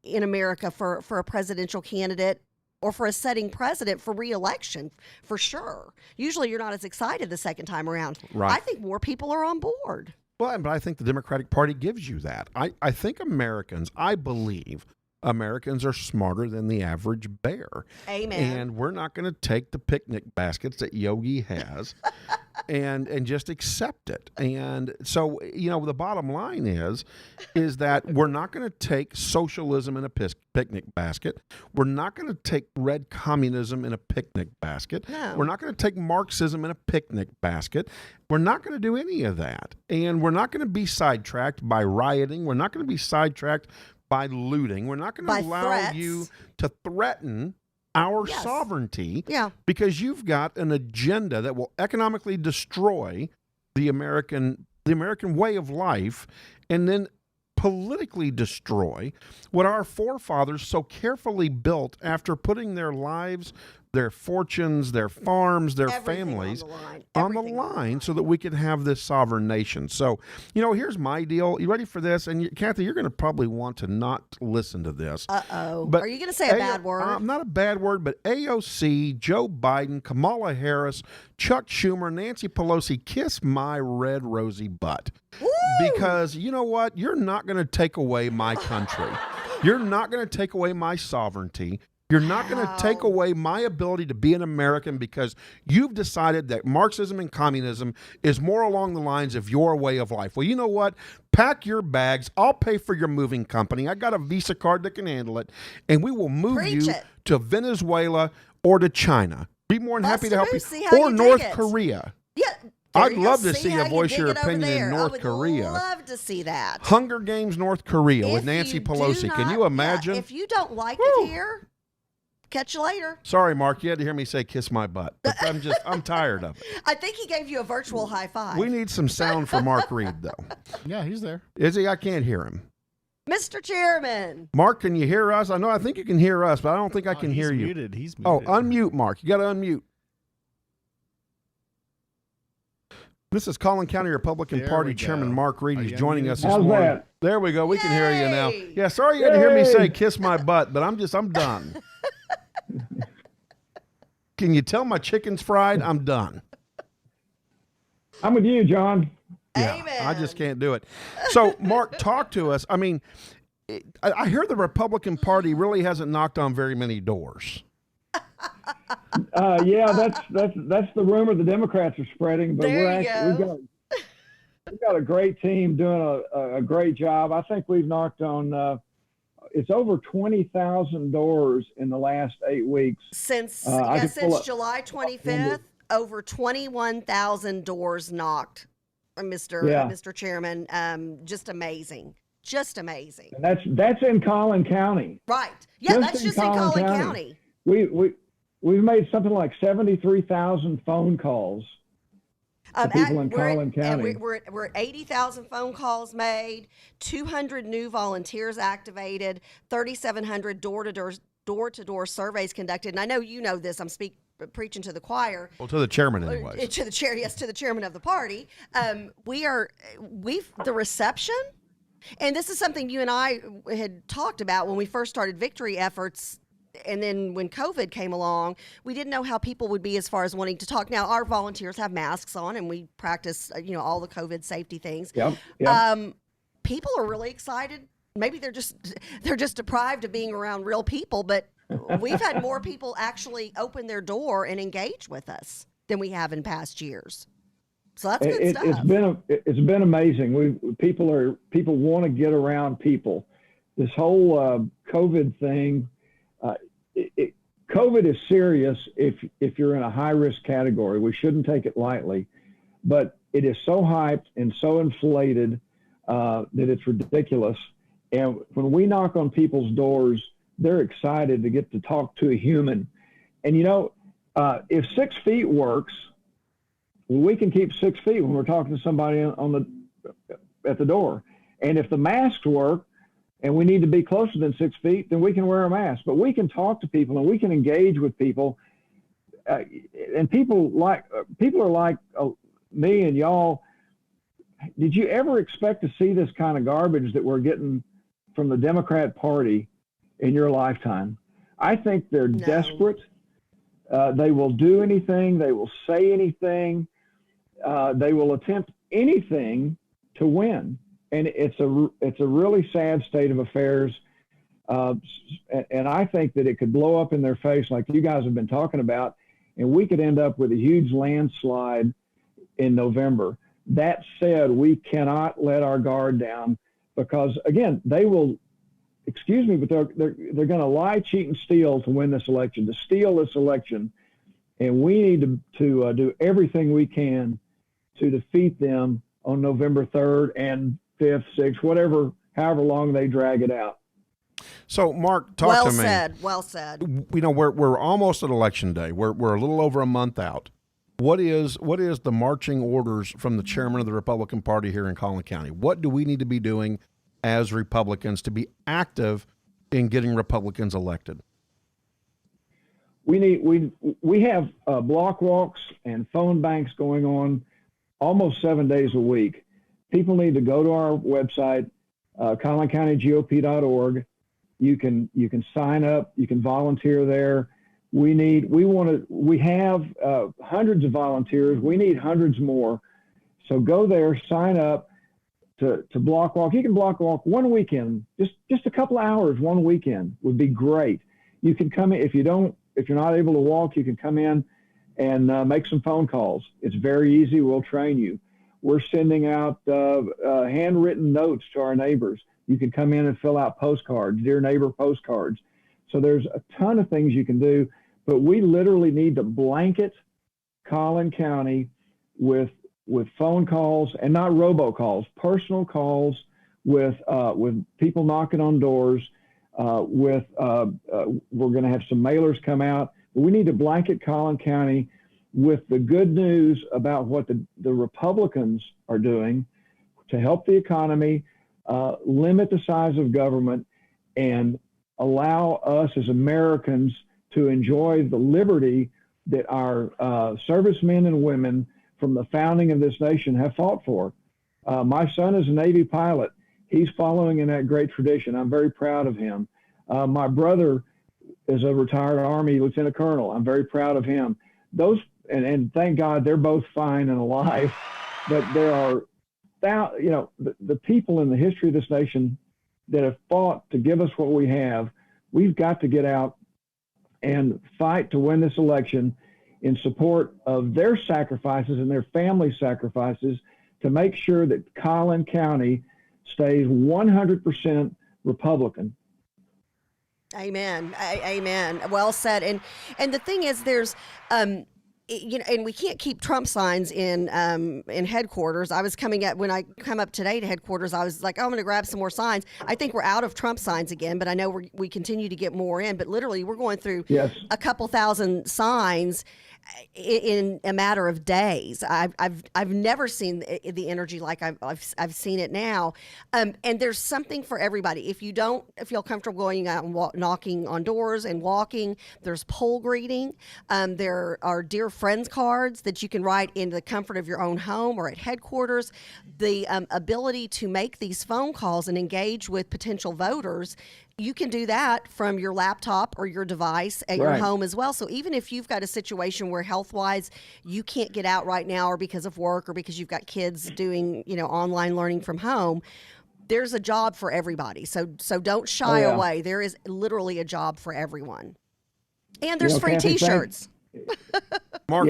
Speaker 2: in America for a presidential candidate or for a sitting president for re-election, for sure. Usually you're not as excited the second time around.
Speaker 3: Right.
Speaker 2: I think more people are on board.
Speaker 3: Well, but I think the Democratic Party gives you that. I think I believe Americans are smarter than the average bear.
Speaker 2: Amen.
Speaker 3: And we're not going to take the picnic baskets that Yogi has and just accept it. And so, the bottom line is that we're not going to take socialism in a picnic basket. We're not going to take red communism in a picnic basket.
Speaker 2: No.
Speaker 3: We're not going to take Marxism in a picnic basket. We're not going to do any of that. And we're not going to be sidetracked by rioting. We're not going to be sidetracked by looting. We're not going to allow
Speaker 2: threats.
Speaker 3: you to threaten our sovereignty because you've got an agenda that will economically destroy the American way of life and then politically destroy what our forefathers so carefully built after putting their lives, their fortunes, their farms, their families on the line so that we could have this sovereign nation. So, here's my deal. You ready for this? And Kathy, you're going to probably want to not listen to this.
Speaker 2: Uh-oh.
Speaker 3: But
Speaker 2: Are you going to say a bad word?
Speaker 3: Not a bad word, but AOC, Joe Biden, Kamala Harris, Chuck Schumer, Nancy Pelosi, kiss my red rosy butt.
Speaker 2: Woo!
Speaker 3: Because you know what? You're not going to take away my country. You're not going to take away my sovereignty. You're not going to take away my ability to be an American because you've decided that Marxism and communism is more along the lines of your way of life. Well, you know what? Pack your bags. I'll pay for your moving company. I got a Visa card that can handle it, and we will move you to Venezuela or to China. Be more than happy to help you. Or North Korea.
Speaker 2: Yeah.
Speaker 3: I'd love to see you voice your opinion in North Korea.
Speaker 2: I would love to see that.
Speaker 3: Hunger Games, North Korea with Nancy Pelosi. Can you imagine?
Speaker 2: If you don't like it here, catch you later.
Speaker 3: Sorry, Mark. You had to hear me say kiss my butt. But I'm tired of it.
Speaker 2: I think he gave you a virtual high five.
Speaker 3: We need some sound for Mark Reid, though.
Speaker 1: Yeah, he's there.
Speaker 3: Is he? I can't hear him.
Speaker 2: Mr. Chairman.
Speaker 3: Mark, can you hear us? I think you can hear us, but I don't think I can hear you.
Speaker 1: He's muted.
Speaker 3: Oh, unmute, Mark. You got to unmute. This is Collin County Republican
Speaker 1: There
Speaker 3: Party
Speaker 1: we go.
Speaker 3: Chairman Mark Reid. He's joining us this
Speaker 4: How's
Speaker 3: morning.
Speaker 4: that?
Speaker 3: There we go. We can hear you now.
Speaker 2: Yay!
Speaker 3: Yeah, sorry you had to hear me
Speaker 4: Yay!
Speaker 3: say kiss my butt, but I'm done. Can you tell my chicken's fried? I'm done.
Speaker 4: I'm with you, John.
Speaker 3: Yeah,
Speaker 2: Amen.
Speaker 3: I just can't do it. So, Mark, talk to us. I mean, I hear the Republican Party really hasn't knocked on very many doors.
Speaker 4: Yeah, that's the rumor the Democrats are spreading. But we've got a great team doing a great job. I think we've knocked on it's over 20,000 doors in the last 8 weeks.
Speaker 2: Since July 25th, over 21,000 doors knocked, Mr. Chairman. Just amazing. Just amazing.
Speaker 4: And that's in Collin County.
Speaker 2: Right. Yeah, that's just in Collin County.
Speaker 4: We've made something like 73,000 phone calls to people in Collin County.
Speaker 2: We're at 80,000 phone calls made, 200 new volunteers activated, 3,700 door-to-door surveys conducted. And I know you know this. I'm preaching to the choir.
Speaker 3: Well, to the chairman, anyways.
Speaker 2: To the chairman of the party. The reception, and this is something you and I had talked about when we first started victory efforts. And then when COVID came along, we didn't know how people would be as far as wanting to talk. Now, our volunteers have masks on, and we practice, all the COVID safety things.
Speaker 4: Yep.
Speaker 2: People are really excited. Maybe they're just deprived of being around real people, but we've had more people actually open their door and engage with us than we have in past years. So that's good stuff.
Speaker 4: It's been amazing. People want to get around people. This whole COVID thing. COVID is serious if you're in a high-risk category. We shouldn't take it lightly, but it is so hyped and so inflated that it's ridiculous. And when we knock on people's doors, they're excited to get to talk to a human. And, if 6 feet works, we can keep 6 feet when we're talking to somebody at the door. And if the masks work, and we need to be closer than 6 feet, then we can wear a mask. But we can talk to people and we can engage with people. And people are like me and y'all. Did you ever expect to see this kind of garbage that we're getting from the Democrat Party in your lifetime? I think they're desperate. They will do anything. They will say anything. They will attempt anything to win. And it's a really sad state of affairs. And I think that it could blow up in their face like you guys have been talking about, and we could end up with a huge landslide in November. That said, we cannot let our guard down because, again, they will, excuse me, but they're going to lie, cheat, and steal to win this election, to steal this election. And we need to do everything we can to defeat them on November 3rd and 5th, 6th, however long they drag it out.
Speaker 3: So, Mark, talk to me.
Speaker 2: Well said.
Speaker 3: We're almost at election day. We're a little over a month out. What is the marching orders from the chairman of the Republican Party here in Collin County? What do we need to be doing as Republicans to be active in getting Republicans elected?
Speaker 4: We have block walks and phone banks going on almost 7 days a week. People need to go to our website, CollinCountyGOP.org. You can sign up. You can volunteer there. We have hundreds of volunteers. We need hundreds more. So go there, sign up to block walk. You can block walk one weekend, just a couple of hours one weekend would be great. You can come in if you're not able to walk. You can come in and make some phone calls. It's very easy. We'll train you. We're sending out handwritten notes to our neighbors. You can come in and fill out postcards, Dear Neighbor postcards. So there's a ton of things you can do, but we literally need to blanket Collin County with phone calls and not robocalls, personal calls with people knocking on doors. We're going to have some mailers come out. We need to blanket Collin County with the good news about what the Republicans are doing to help the economy, limit the size of government, and allow us as Americans to enjoy the liberty that our servicemen and women from the founding of this nation have fought for. My son is a Navy pilot. He's following in that great tradition. I'm very proud of him. My brother is a retired Army lieutenant colonel. I'm very proud of him. Those, and thank God they're both fine and alive. But there are, the people in the history of this nation that have fought to give us what we have. We've got to get out and fight to win this election in support of their sacrifices and their family sacrifices to make sure that Collin County stays 100% Republican.
Speaker 2: Amen. Amen. Well said. And the thing is, there's, and we can't keep Trump signs in headquarters. I was when I come up today to headquarters, I was like, oh, I'm going to grab some more signs. I think we're out of Trump signs again, but I know we continue to get more in. But literally, we're going through a couple thousand signs in a matter of days. I've never seen the energy like I've seen it now, and there's something for everybody. If you don't feel comfortable going out and knocking on doors and walking, there's poll greeting. There are dear friends cards that you can write in the comfort of your own home or at headquarters. The ability to make these phone calls and engage with potential voters, you can do that from your laptop or your device at your home as well. So even if you've got a situation where health-wise you can't get out right now, or because of work, or because you've got kids doing online learning from home, there's a job for everybody. So don't shy away. There is literally a job for everyone. And there's free
Speaker 4: Kathy,
Speaker 2: T-shirts.
Speaker 3: Mark,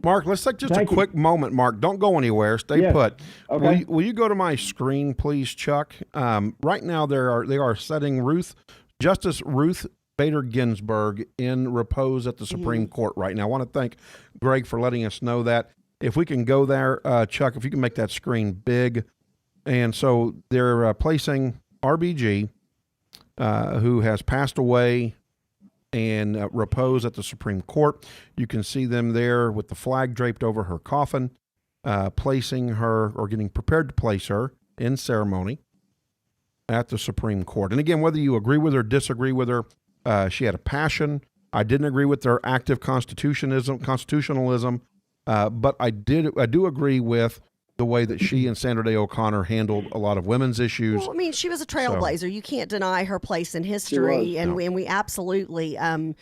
Speaker 3: Mark, let's take just a quick moment. Mark, don't go anywhere. Stay put.
Speaker 4: Okay.
Speaker 3: Will you go to my screen, please, Chuck? Right now, they are setting Justice Ruth Bader Ginsburg in repose at the Supreme Court right now. I want to thank Greg for letting us know that. If we can go there, Chuck, if you can make that screen big. And so they're placing RBG, who has passed away, and repose at the Supreme Court. You can see them there with the flag draped over her coffin, placing her, or getting prepared to place her in ceremony at the Supreme Court. And again, whether you agree with her, disagree with her, she had a passion. I didn't agree with their active constitutionalism, but I do agree with the way that she and Sandra Day O'Connor handled a lot of women's issues.
Speaker 2: Well, I mean, she was a trailblazer. You can't deny her place in history, and we absolutely, our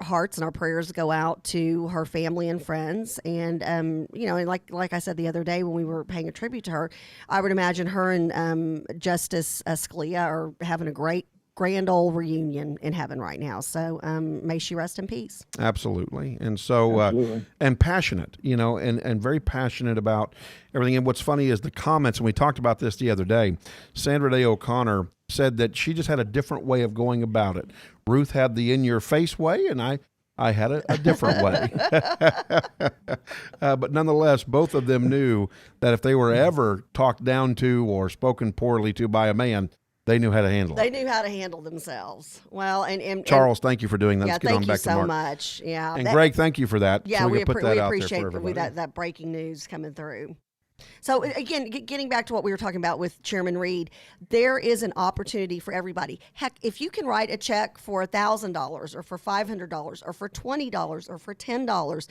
Speaker 2: hearts and our prayers go out to her family and friends, and and like I said the other day when we were paying a tribute to her, I would imagine her and Justice Scalia are having a grand old reunion in heaven right now. So may she rest in peace.
Speaker 3: Absolutely. And so, and passionate, and very passionate about everything. And what's funny is the comments, and we talked about this the other day, Sandra Day O'Connor said that she just had a different way of going about it. Ruth had the in-your-face way, and I had a different way. But nonetheless, both of them knew that if they were ever talked down to or spoken poorly to by a man, they knew how to handle it.
Speaker 2: They knew how to handle themselves. Well, and
Speaker 3: Charles, thank you for doing that.
Speaker 2: Yeah,
Speaker 3: Let's get on back to Mark.
Speaker 2: Thank you so much. Yeah,
Speaker 3: and Greg, thank you for that.
Speaker 2: Yeah,
Speaker 3: so
Speaker 2: we
Speaker 3: appreciate
Speaker 2: that breaking news coming through. So again, getting back to what we were talking about with Chairman Reid, there is an opportunity for everybody. Heck, if you can write a check for $1,000 or for $500 or for $20 or for $10,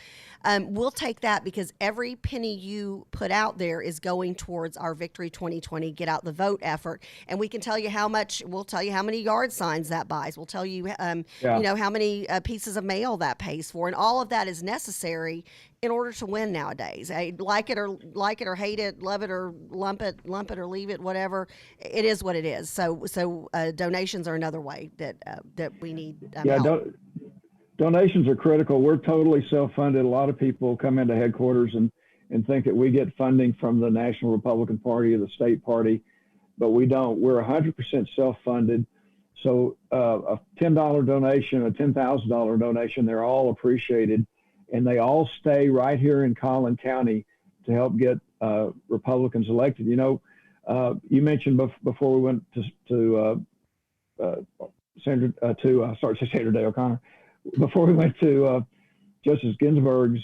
Speaker 2: we'll take that, because every penny you put out there is going towards our Victory 2020 Get Out the Vote effort. And we can tell you how much. We'll tell you how many yard signs that buys. We'll tell you, how many pieces of mail that pays for, and all of that is necessary in order to win nowadays. Like it or hate it, love it or lump it or leave it, whatever. It is what it is. So donations are another way that we need help.
Speaker 4: Donations are critical. We're totally self-funded. A lot of people come into headquarters and think that we get funding from the National Republican Party or the state party, but we don't. We're 100% self-funded. So a $10 donation, a $10,000 donation, they're all appreciated. And they all stay right here in Collin County to help get Republicans elected. You mentioned before we went to Sandra Day O'Connor. Before we went to Justice Ginsburg's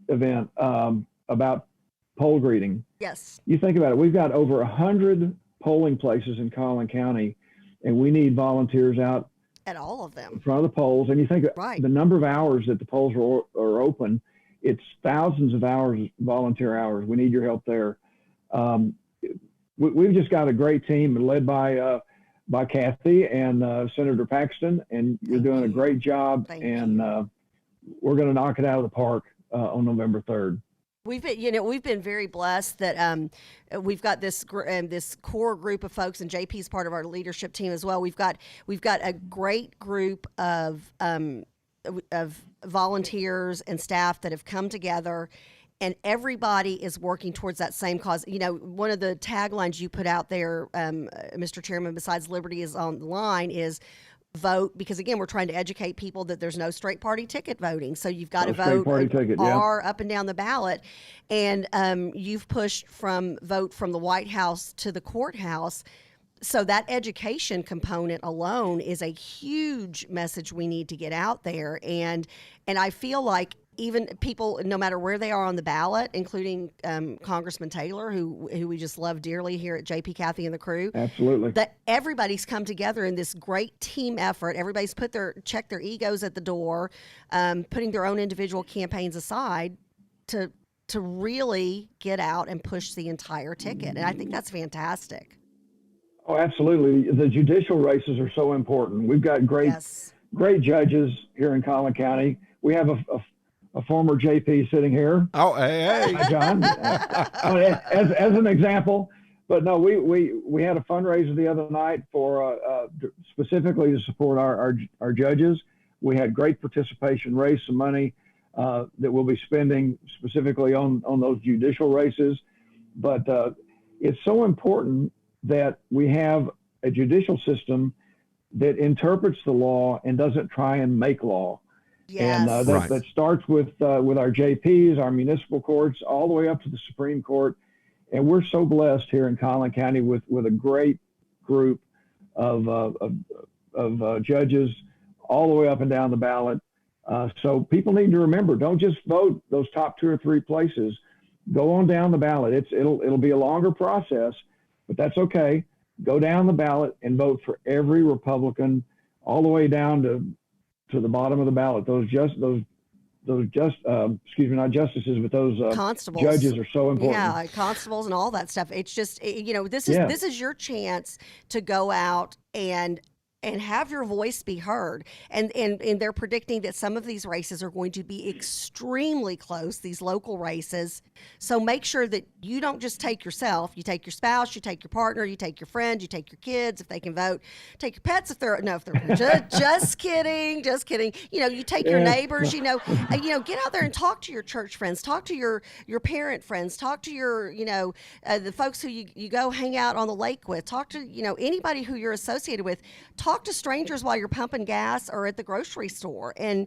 Speaker 4: event about poll greeting.
Speaker 2: Yes.
Speaker 4: You think about it. We've got over 100 polling places in Collin County, and we need volunteers out
Speaker 2: At all of them.
Speaker 4: In front of the polls. And you think
Speaker 2: right.
Speaker 4: the number of hours that the polls are open, it's thousands of hours, volunteer hours. We need your help there. We've just got a great team led by Kathy and Senator Paxton, and you're doing a great job. We're going to knock it out of the park on November 3rd.
Speaker 2: We've been very blessed that we've got this core group of folks, and JP's part of our leadership team as well. We've got a great group of volunteers and staff that have come together, and everybody is working towards that same cause. One of the taglines you put out there, Mr. Chairman, besides liberty is on the line, is vote, because again, we're trying to educate people that there's no straight party ticket voting. So you've got to vote R up and down the ballot. And you've pushed from vote from the White House to the courthouse. So that education component alone is a huge message we need to get out there. And I feel like even people, no matter where they are on the ballot, including Congressman Taylor, who we just love dearly here at JP, Kathy, and the crew.
Speaker 4: Absolutely.
Speaker 2: That everybody's come together in this great team effort. Everybody's checked their egos at the door, putting their own individual campaigns aside to really get out and push the entire ticket. And I think that's fantastic.
Speaker 4: Oh, absolutely. The judicial races are so important. We've got great judges here in Collin County. We have a former JP sitting here.
Speaker 3: Oh, hey.
Speaker 4: Hi, John. As an example, but no, we had a fundraiser the other night for specifically to support our judges. We had great participation, raised some money that we'll be spending specifically on those judicial races. But it's so important that we have a judicial system that interprets the law and doesn't try and make law.
Speaker 2: Yes.
Speaker 4: And that starts with our JPs, our municipal courts, all the way up to the Supreme Court. And we're so blessed here in Collin County with a great group of judges all the way up and down the ballot. So people need to remember, don't just vote those top 2 or 3 places. Go on down the ballot. It'll be a longer process, but that's okay. Go down the ballot and vote for every Republican all the way down to the bottom of the ballot. Those not justices, but those
Speaker 2: constables,
Speaker 4: judges are so important.
Speaker 2: Yeah, constables and all that stuff. It's just, this is your chance to go out and have your voice be heard. And they're predicting that some of these races are going to be extremely close, these local races. So make sure that you don't just take yourself. You take your spouse, you take your partner, you take your friend, you take your kids if they can vote. Take your pets if they're just kidding. You take your neighbors, get out there and talk to your church friends, talk to your parent friends, talk to your, the folks who you go hang out on the lake with, talk to, anybody who you're associated with. Talk to strangers while you're pumping gas or at the grocery store, and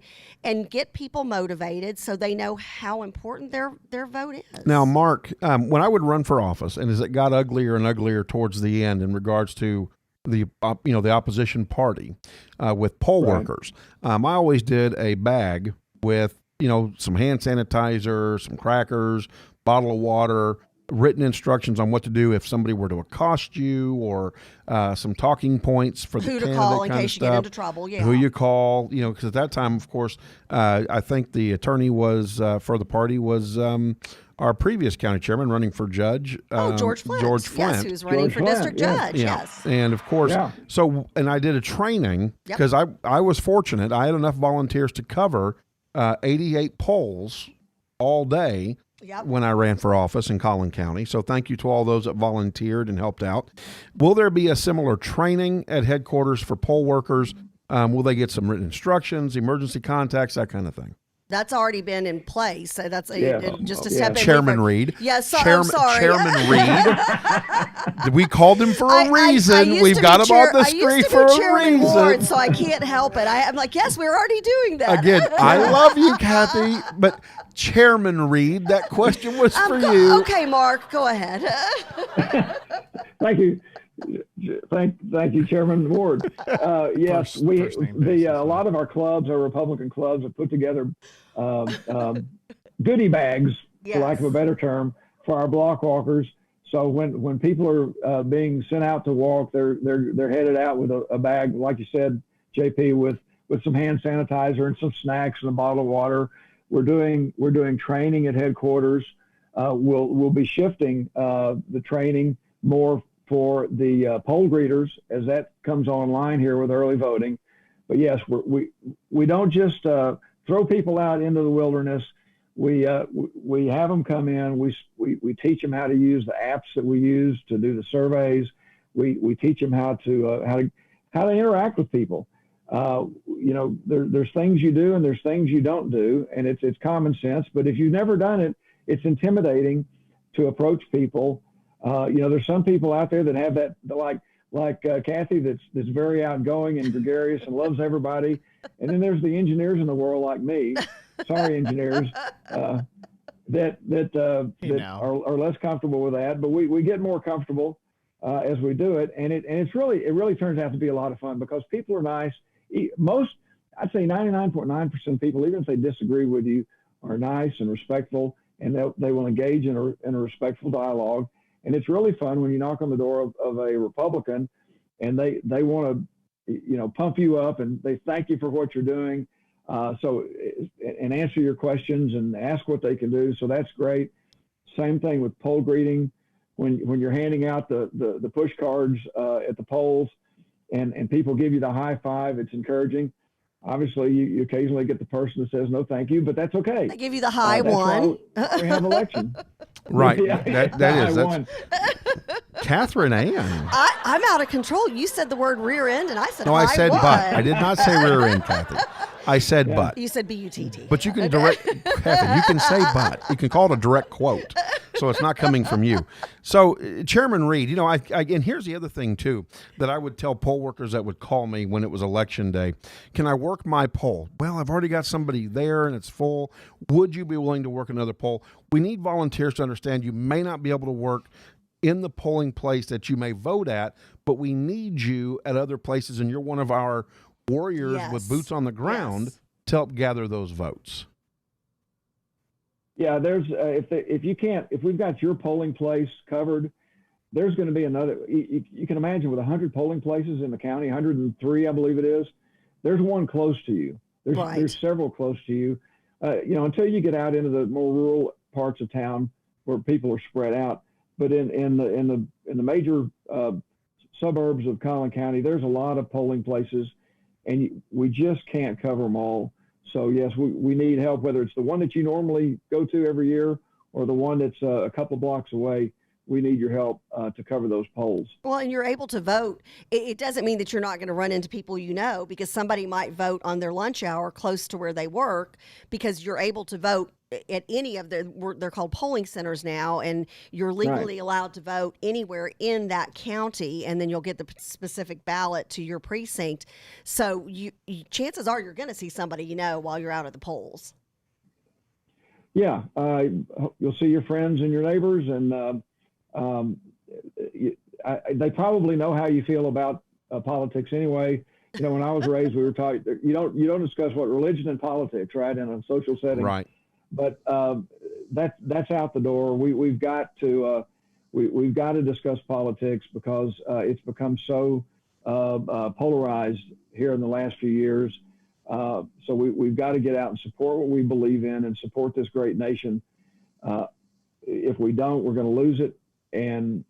Speaker 2: get people motivated so they know how important their vote is.
Speaker 3: Now, Mark, when I would run for office, and as it got uglier and uglier towards the end in regards to the opposition party with poll workers, I always did a bag with some hand sanitizer, some crackers, bottle of water, written instructions on what to do if somebody were to accost you, or some talking points for the
Speaker 2: who to
Speaker 3: candidate
Speaker 2: call in
Speaker 3: kind
Speaker 2: case
Speaker 3: of
Speaker 2: you get
Speaker 3: stuff.
Speaker 2: into trouble. Yeah,
Speaker 3: who you call, because at that time, of course, I think the attorney was for the party was our previous county chairman running for judge.
Speaker 2: George Flint. Yes, who's running for district judge. Yes.
Speaker 3: And of course, and I did a training because I was fortunate. I had enough volunteers to cover 88 polls all day. When I ran for office in Collin County. So thank you to all those that volunteered and helped out. Will there be a similar training at headquarters for poll workers? Will they get some written instructions, emergency contacts, that kind of thing?
Speaker 2: That's already been in place. So that's just a step in.
Speaker 3: Chairman Reid.
Speaker 2: Yes, I'm sorry.
Speaker 3: Chairman Reid. We called him for a reason. We've got him on the screen for a reason.
Speaker 2: Ward, so I can't help it. I'm like, yes, we're already doing that.
Speaker 3: Again, I love you, Kathy, but Chairman Reid, that question was for you.
Speaker 2: Okay, Mark, go ahead.
Speaker 4: Thank you. Thank you, Chairman Ward. Yes, a lot of our clubs, our Republican clubs, have put together goodie bags, for lack of a better term, for our block walkers. So when people are being sent out to walk, they're headed out with a bag, like you said, JP, with some hand sanitizer and some snacks and a bottle of water. We're doing training at headquarters. We'll be shifting the training more for the poll greeters as that comes online here with early voting. But yes, we don't just throw people out into the wilderness. We have them come in. We teach them how to use the apps that we use to do the surveys. We teach them how to interact with people. There's things you do and there's things you don't do, and it's common sense. But if you've never done it, it's intimidating to approach people. There's some people out there that have that, like Kathy, that's very outgoing and gregarious and loves everybody. And then there's the engineers in the world like me. Sorry, engineers, that are less comfortable with that. But we get more comfortable as we do it, and it really turns out to be a lot of fun because people are nice. I'd say 99.9% of people, even if they disagree with you, are nice and respectful, and they will engage in a respectful dialogue. And it's really fun when you knock on the door of a Republican and they want to, pump you up and they thank you for what you're doing. And answer your questions and ask what they can do. So that's great. Same thing with poll greeting. When you're handing out the push cards at the polls and people give you the high five, it's encouraging. Obviously, you occasionally get the person that says no, thank you, but that's okay.
Speaker 2: They give you the high one.
Speaker 4: We have election.
Speaker 3: Right.
Speaker 4: Yeah,
Speaker 3: That's Catherine Ann.
Speaker 2: I'm out of control. You said the word rear end, and I said
Speaker 3: no. I said
Speaker 2: one.
Speaker 3: but. I did not say rear end, Kathy. I said but.
Speaker 2: You said B-U-T-T.
Speaker 3: But you can Kathy, you can say but. You can call it a direct quote. So it's not coming from you. So Chairman Reid, and here's the other thing too, that I would tell poll workers that would call me when it was election day. Can I work my poll? Well, I've already got somebody there and it's full. Would you be willing to work another poll? We need volunteers to understand you may not be able to work in the polling place that you may vote at, but we need you at other places, and you're one of our warriors with boots on the ground to help gather those votes.
Speaker 4: Yeah, there's if we've got your polling place covered, there's going to be another. You can imagine with 100 polling places in the county, 103, I believe it is. There's one close to you. There's several close to you. Until you get out into the more rural parts of town where people are spread out. But in the major suburbs of Collin County, there's a lot of polling places, and we just can't cover them all. So yes, we need help, whether it's the one that you normally go to every year or the one that's a couple blocks away. We need your help to cover those polls.
Speaker 2: Well, and you're able to vote. It doesn't mean that you're not going to run into people because somebody might vote on their lunch hour close to where they work, because you're able to vote at any of they're called polling centers now, and you're legally allowed to vote anywhere in that county, and then you'll get the specific ballot to your precinct. So chances are you're going to see somebody while you're out at the polls.
Speaker 4: Yeah, you'll see your friends and your neighbors, and they probably know how you feel about politics anyway. When I was raised, we were taught you don't discuss religion and politics, right, in a social setting.
Speaker 3: Right.
Speaker 4: But that's out the door. We've got to discuss politics because it's become so polarized here in the last few years. So we've got to get out and support what we believe in and support this great nation. If we don't, we're going to lose it. And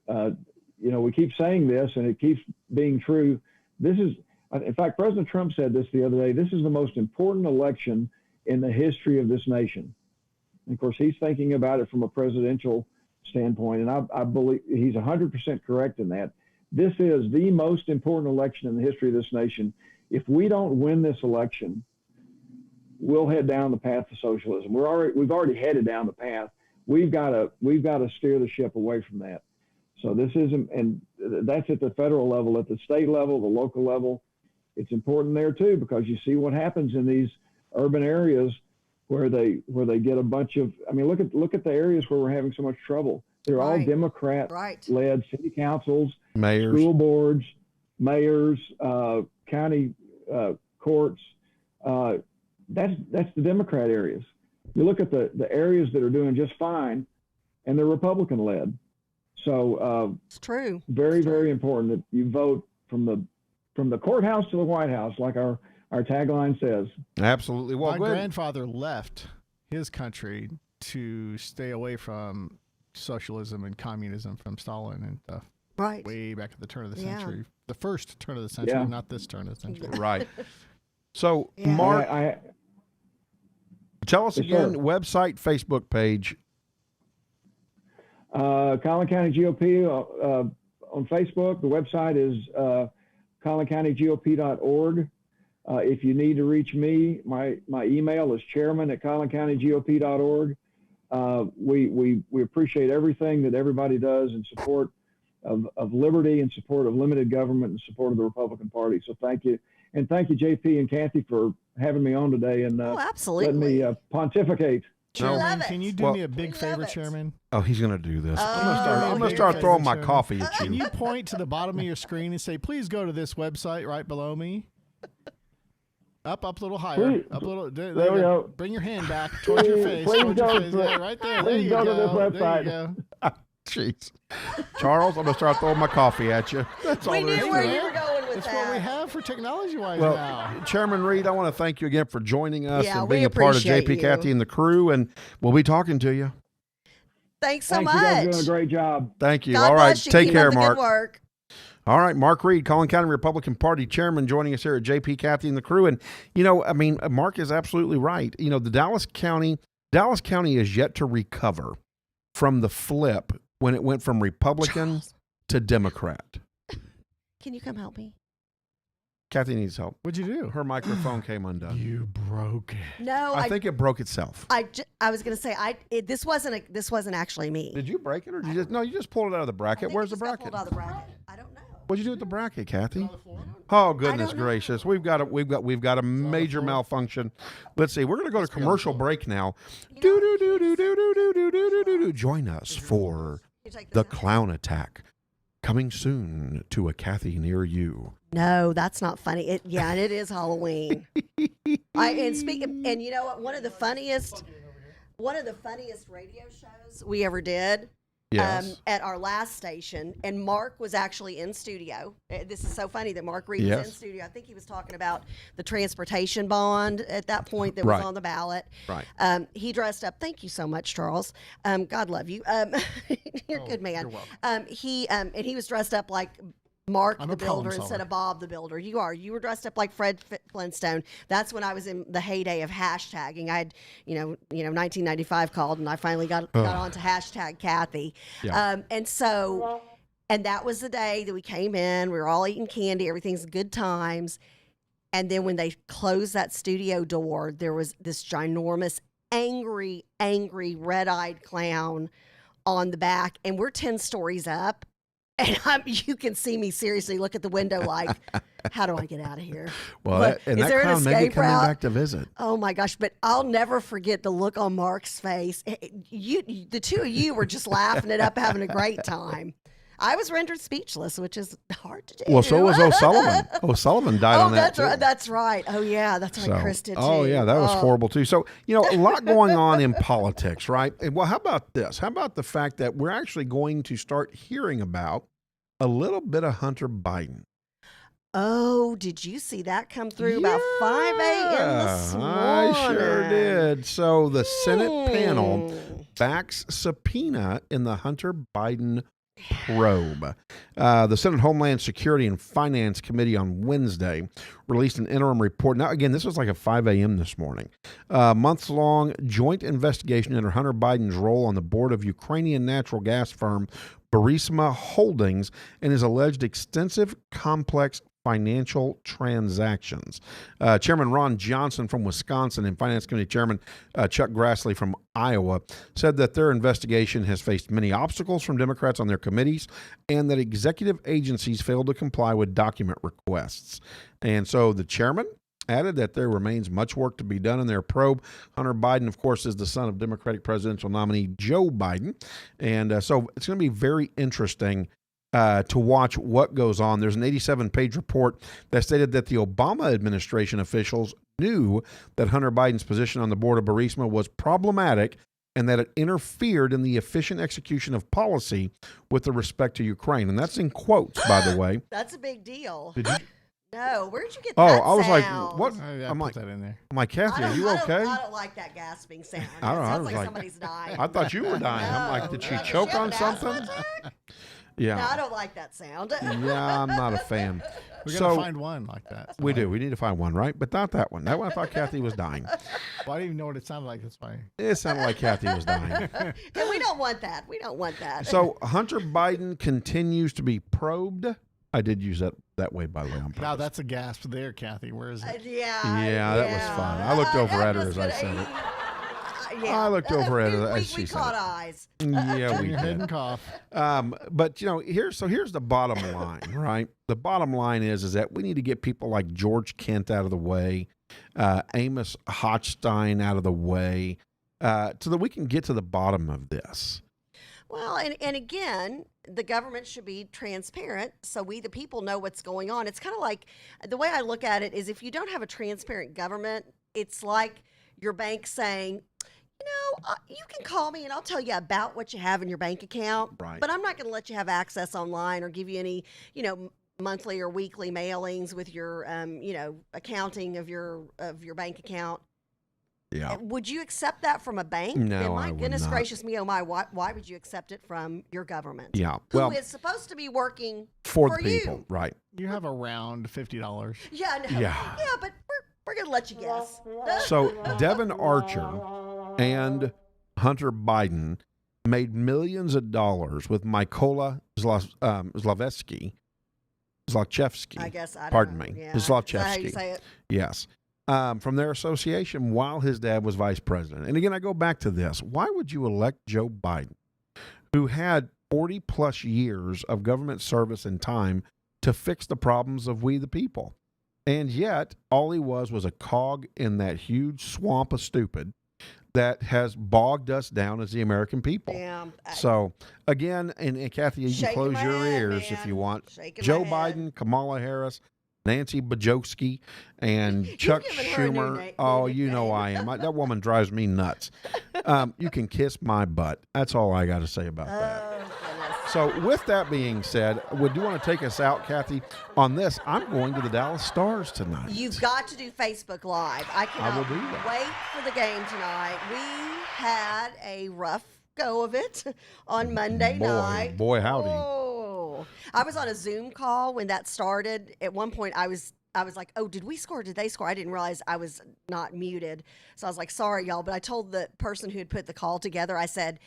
Speaker 4: we keep saying this, and it keeps being true. In fact, President Trump said this the other day. This is the most important election in the history of this nation. And of course, he's thinking about it from a presidential standpoint, and I believe he's 100% correct in that. This is the most important election in the history of this nation. If we don't win this election, we'll head down the path to socialism. We've already headed down the path. We've got to steer the ship away from that. So this isn't, and that's at the federal level, at the state level, the local level. It's important there too, because you see what happens in these urban areas where they get a bunch of. I mean, look at the areas where we're having so much trouble. They're all Democrat-led city councils,
Speaker 3: mayors,
Speaker 4: school boards, mayors, county courts. That's the Democrat areas. You look at the areas that are doing just fine, and they're Republican-led. So
Speaker 2: it's true.
Speaker 4: Very important that you vote from the from the courthouse to the White House, like our tagline says.
Speaker 3: Absolutely. Well,
Speaker 1: my grandfather left his country to stay away from socialism and communism from Stalin and stuff.
Speaker 2: Right.
Speaker 1: Way back at the turn of the
Speaker 2: Yeah.
Speaker 1: century. The first turn of the century, not this turn of the century.
Speaker 3: Right. So, Mark, tell us again, website, Facebook page.
Speaker 4: Collin County GOP on Facebook. The website is collincountygop.org. If you need to reach me, my email is chairman@collincountygop.org. We appreciate everything that everybody does in support of liberty, in support of limited government, in support of the Republican Party. So thank you. And thank you, JP and Kathy, for having me on today and
Speaker 2: absolutely.
Speaker 4: letting me pontificate.
Speaker 1: Chairman, can you do me a big favor, Chairman?
Speaker 3: Oh, he's going to do this. I'm going to start throwing my coffee at
Speaker 1: Can
Speaker 3: you.
Speaker 1: you point to the bottom of your screen and say, please go to this website right below me? Up a little higher.
Speaker 4: Please.
Speaker 1: Up a little. There
Speaker 4: we
Speaker 1: you
Speaker 4: go.
Speaker 1: Bring your hand back towards your face.
Speaker 4: Please
Speaker 1: Towards your
Speaker 4: go
Speaker 1: face.
Speaker 4: to-
Speaker 1: Yeah, right there. There
Speaker 4: please
Speaker 1: you
Speaker 4: go
Speaker 1: go.
Speaker 4: to this
Speaker 1: There
Speaker 4: website.
Speaker 1: you go.
Speaker 3: Jeez. Charles, I'm going to start throwing my coffee at you. That's all
Speaker 2: We
Speaker 3: there is
Speaker 2: knew
Speaker 3: to
Speaker 2: where
Speaker 3: it.
Speaker 2: you were going with
Speaker 1: That's
Speaker 2: that.
Speaker 1: what we have for technology-wise
Speaker 3: Well,
Speaker 1: now.
Speaker 3: Chairman Reid, I want to thank you again for joining us
Speaker 2: Yeah,
Speaker 3: and
Speaker 2: we
Speaker 3: being a part of
Speaker 2: appreciate
Speaker 3: JP,
Speaker 2: you.
Speaker 3: Kathy, and the crew, and we'll be talking to you.
Speaker 2: Thanks so
Speaker 4: Thanks,
Speaker 2: much.
Speaker 4: you guys are doing a great job.
Speaker 3: Thank you.
Speaker 2: God
Speaker 3: All right,
Speaker 2: bless you.
Speaker 3: take
Speaker 2: Keep
Speaker 3: care,
Speaker 2: up the
Speaker 3: Mark.
Speaker 2: Good work.
Speaker 3: All right, Mark Reid, Collin County Republican Party Chairman, joining us here at JP, Kathy, and the crew. And, Mark is absolutely right. The Dallas County is yet to recover from the flip when it went from Republican to Democrat.
Speaker 2: Can you come help me?
Speaker 3: Kathy needs help.
Speaker 1: What'd you do?
Speaker 3: Her microphone came undone.
Speaker 1: You broke it.
Speaker 2: No,
Speaker 3: I think it broke itself.
Speaker 2: I was going to say this wasn't actually me.
Speaker 3: Did you break it, or did you just pulled it out of the bracket? Where's the bracket?
Speaker 2: Pulled out of the bracket. I don't know.
Speaker 3: What'd you do with the bracket, Kathy? Oh, goodness gracious. We've got a major malfunction. Let's see. We're going to go to commercial break now. Join us for The Clown Attack, coming soon to a Kathy near you.
Speaker 2: No, that's not funny. And it is Halloween. And you know what? One of the funniest radio shows we ever did.
Speaker 3: Yes.
Speaker 2: At our last station, and Mark was actually in studio. This is so funny that Mark Reid was in studio. I think he was talking about the transportation bond at that point that was on the ballot.
Speaker 3: Right.
Speaker 2: He dressed up. Thank you so much, Charles. God love you. You're a good man.
Speaker 1: You're welcome.
Speaker 2: He was dressed up like Mark
Speaker 1: I'm
Speaker 2: the
Speaker 1: a problem
Speaker 2: Builder instead
Speaker 1: solver.
Speaker 2: of Bob the Builder. You were dressed up like Fred Flintstone. That's when I was in the heyday of hashtagging. I had, 1995 called, and I finally got onto hashtag Kathy.
Speaker 3: Yeah.
Speaker 2: And that was the day that we came in. We were all eating candy. Everything's good times. And then when they closed that studio door, there was this ginormous, angry, red-eyed clown on the back. And we're 10 stories up. And you can see me seriously look at the window like, how do I get out of here?
Speaker 3: Well,
Speaker 2: But
Speaker 3: and
Speaker 2: is
Speaker 3: that
Speaker 2: there an
Speaker 3: clown may be
Speaker 2: escape
Speaker 3: coming
Speaker 2: route?
Speaker 3: back to visit.
Speaker 2: Oh my gosh! But I'll never forget the look on Mark's face. The two of you were just laughing it up, having a great time. I was rendered speechless, which is hard to do.
Speaker 3: Well, so was O'Sullivan. O'Sullivan died on that,
Speaker 2: that's
Speaker 3: too.
Speaker 2: right. That's right. Oh yeah, that's right. Chris did too.
Speaker 3: Oh, yeah, that was horrible, too. So, a lot going on in politics, right? Well, how about this? How about the fact that we're actually going to start hearing about a little bit of Hunter Biden?
Speaker 2: Oh, did you see that come through about 5 a.m. this morning?
Speaker 3: I sure did. So the Senate panel backs subpoena in the Hunter Biden probe. The Senate Homeland Security and Finance Committee on Wednesday released an interim report. Now, again, this was like at 5 a.m. this morning. Months-long joint investigation into Hunter Biden's role on the board of Ukrainian natural gas firm Burisma Holdings and his alleged extensive, complex financial transactions. Chairman Ron Johnson from Wisconsin and Finance Committee Chairman Chuck Grassley from Iowa said that their investigation has faced many obstacles from Democrats on their committees and that executive agencies failed to comply with document requests. And so the chairman added that there remains much work to be done in their probe. Hunter Biden, of course, is the son of Democratic presidential nominee Joe Biden. And so it's going to be very interesting to watch what goes on. There's an 87-page report that stated that the Obama administration officials knew that Hunter Biden's position on the board of Burisma was problematic and that it interfered in the efficient execution of policy with respect to Ukraine. And that's in quotes, by the way.
Speaker 2: That's a big deal. No, where'd you get
Speaker 3: Oh,
Speaker 2: that
Speaker 3: I was
Speaker 2: sound?
Speaker 3: like, what?
Speaker 1: Yeah,
Speaker 3: I'm
Speaker 1: put
Speaker 3: like,
Speaker 1: that in there.
Speaker 3: I'm like, Kathy, are you okay?
Speaker 2: I don't like that gasping sound.
Speaker 3: I don't know.
Speaker 2: It
Speaker 3: I
Speaker 2: sounds
Speaker 3: was
Speaker 2: like
Speaker 3: like,
Speaker 2: somebody's dying.
Speaker 3: I thought you were dying. I'm like, did she choke on something? Yeah.
Speaker 2: No, I don't like that sound.
Speaker 3: Yeah, I'm not a fan.
Speaker 1: We gotta find one like that.
Speaker 3: We do. We need to find one, right? But not that one. That one I thought Kathy was dying.
Speaker 1: Well, I didn't even know what it sounded like. That's why.
Speaker 3: It sounded like Kathy was dying.
Speaker 2: And we don't want that. We don't want that.
Speaker 3: So Hunter Biden continues to be probed. I did use that way, by the way, on purpose.
Speaker 1: Now that's a gasp there, Kathy. Where is it?
Speaker 3: Yeah, that was fun. I looked over at her as I said it. I looked over at her as she said
Speaker 2: caught
Speaker 3: it.
Speaker 2: eyes.
Speaker 3: Yeah, we
Speaker 1: Your head
Speaker 3: did.
Speaker 1: and cough.
Speaker 3: But here's the bottom line, right? The bottom line is that we need to get people like George Kent out of the way, Amos Hochstein out of the way, so that we can get to the bottom of this.
Speaker 2: Well, and again, the government should be transparent so we, the people, know what's going on. It's kind of like, the way I look at it is, if you don't have a transparent government, it's like your bank saying, you can call me and I'll tell you about what you have in your bank account,
Speaker 3: right,
Speaker 2: but I'm not going to let you have access online or give you any, monthly or weekly mailings with your, accounting of your bank account.
Speaker 3: Yeah.
Speaker 2: Would you accept that from a bank?
Speaker 3: No,
Speaker 2: And my
Speaker 3: I would
Speaker 2: goodness
Speaker 3: not.
Speaker 2: gracious me, oh my, why would you accept it from your government?
Speaker 3: Yeah,
Speaker 2: Who
Speaker 3: well,
Speaker 2: is supposed to be working
Speaker 3: for the people,
Speaker 2: you?
Speaker 3: right?
Speaker 1: You have around $50.
Speaker 2: Yeah, no.
Speaker 3: Yeah.
Speaker 2: Yeah, but we're going to let you guess.
Speaker 3: So Devin Archer and Hunter Biden made millions of dollars with Mykola Zlochevsky.
Speaker 2: I guess, I don't
Speaker 3: Pardon
Speaker 2: know.
Speaker 3: me.
Speaker 2: Yeah.
Speaker 3: Zlochevsky.
Speaker 2: Is that how you say it?
Speaker 3: Yes. From their association while his dad was vice president. And again, I go back to this. Why would you elect Joe Biden, who had 40 plus years of government service and time to fix the problems of we the people? And yet, all he was a cog in that huge swamp of stupid that has bogged us down as the American people.
Speaker 2: Yeah.
Speaker 3: So, again, and Kathy, you can close your ears if you want. Joe Biden, Kamala Harris, Nancy Bajowski, and Chuck Schumer. Oh, you know I am. That woman drives me nuts. You can kiss my butt. That's all I got to say about that. So with that being said, would you want to take us out, Kathy, on this? I'm going to the Dallas Stars tonight.
Speaker 2: You've got to do Facebook Live. I cannot
Speaker 3: will do that.
Speaker 2: wait for the game tonight. We had a rough go of it on Monday night.
Speaker 3: Boy, howdy.
Speaker 2: Oh, I was on a Zoom call when that started. At one point, I was like, oh, did we score? Did they score? I didn't realize I was not muted. So I was like, sorry, y'all. But I told the person who had put the call together, I said,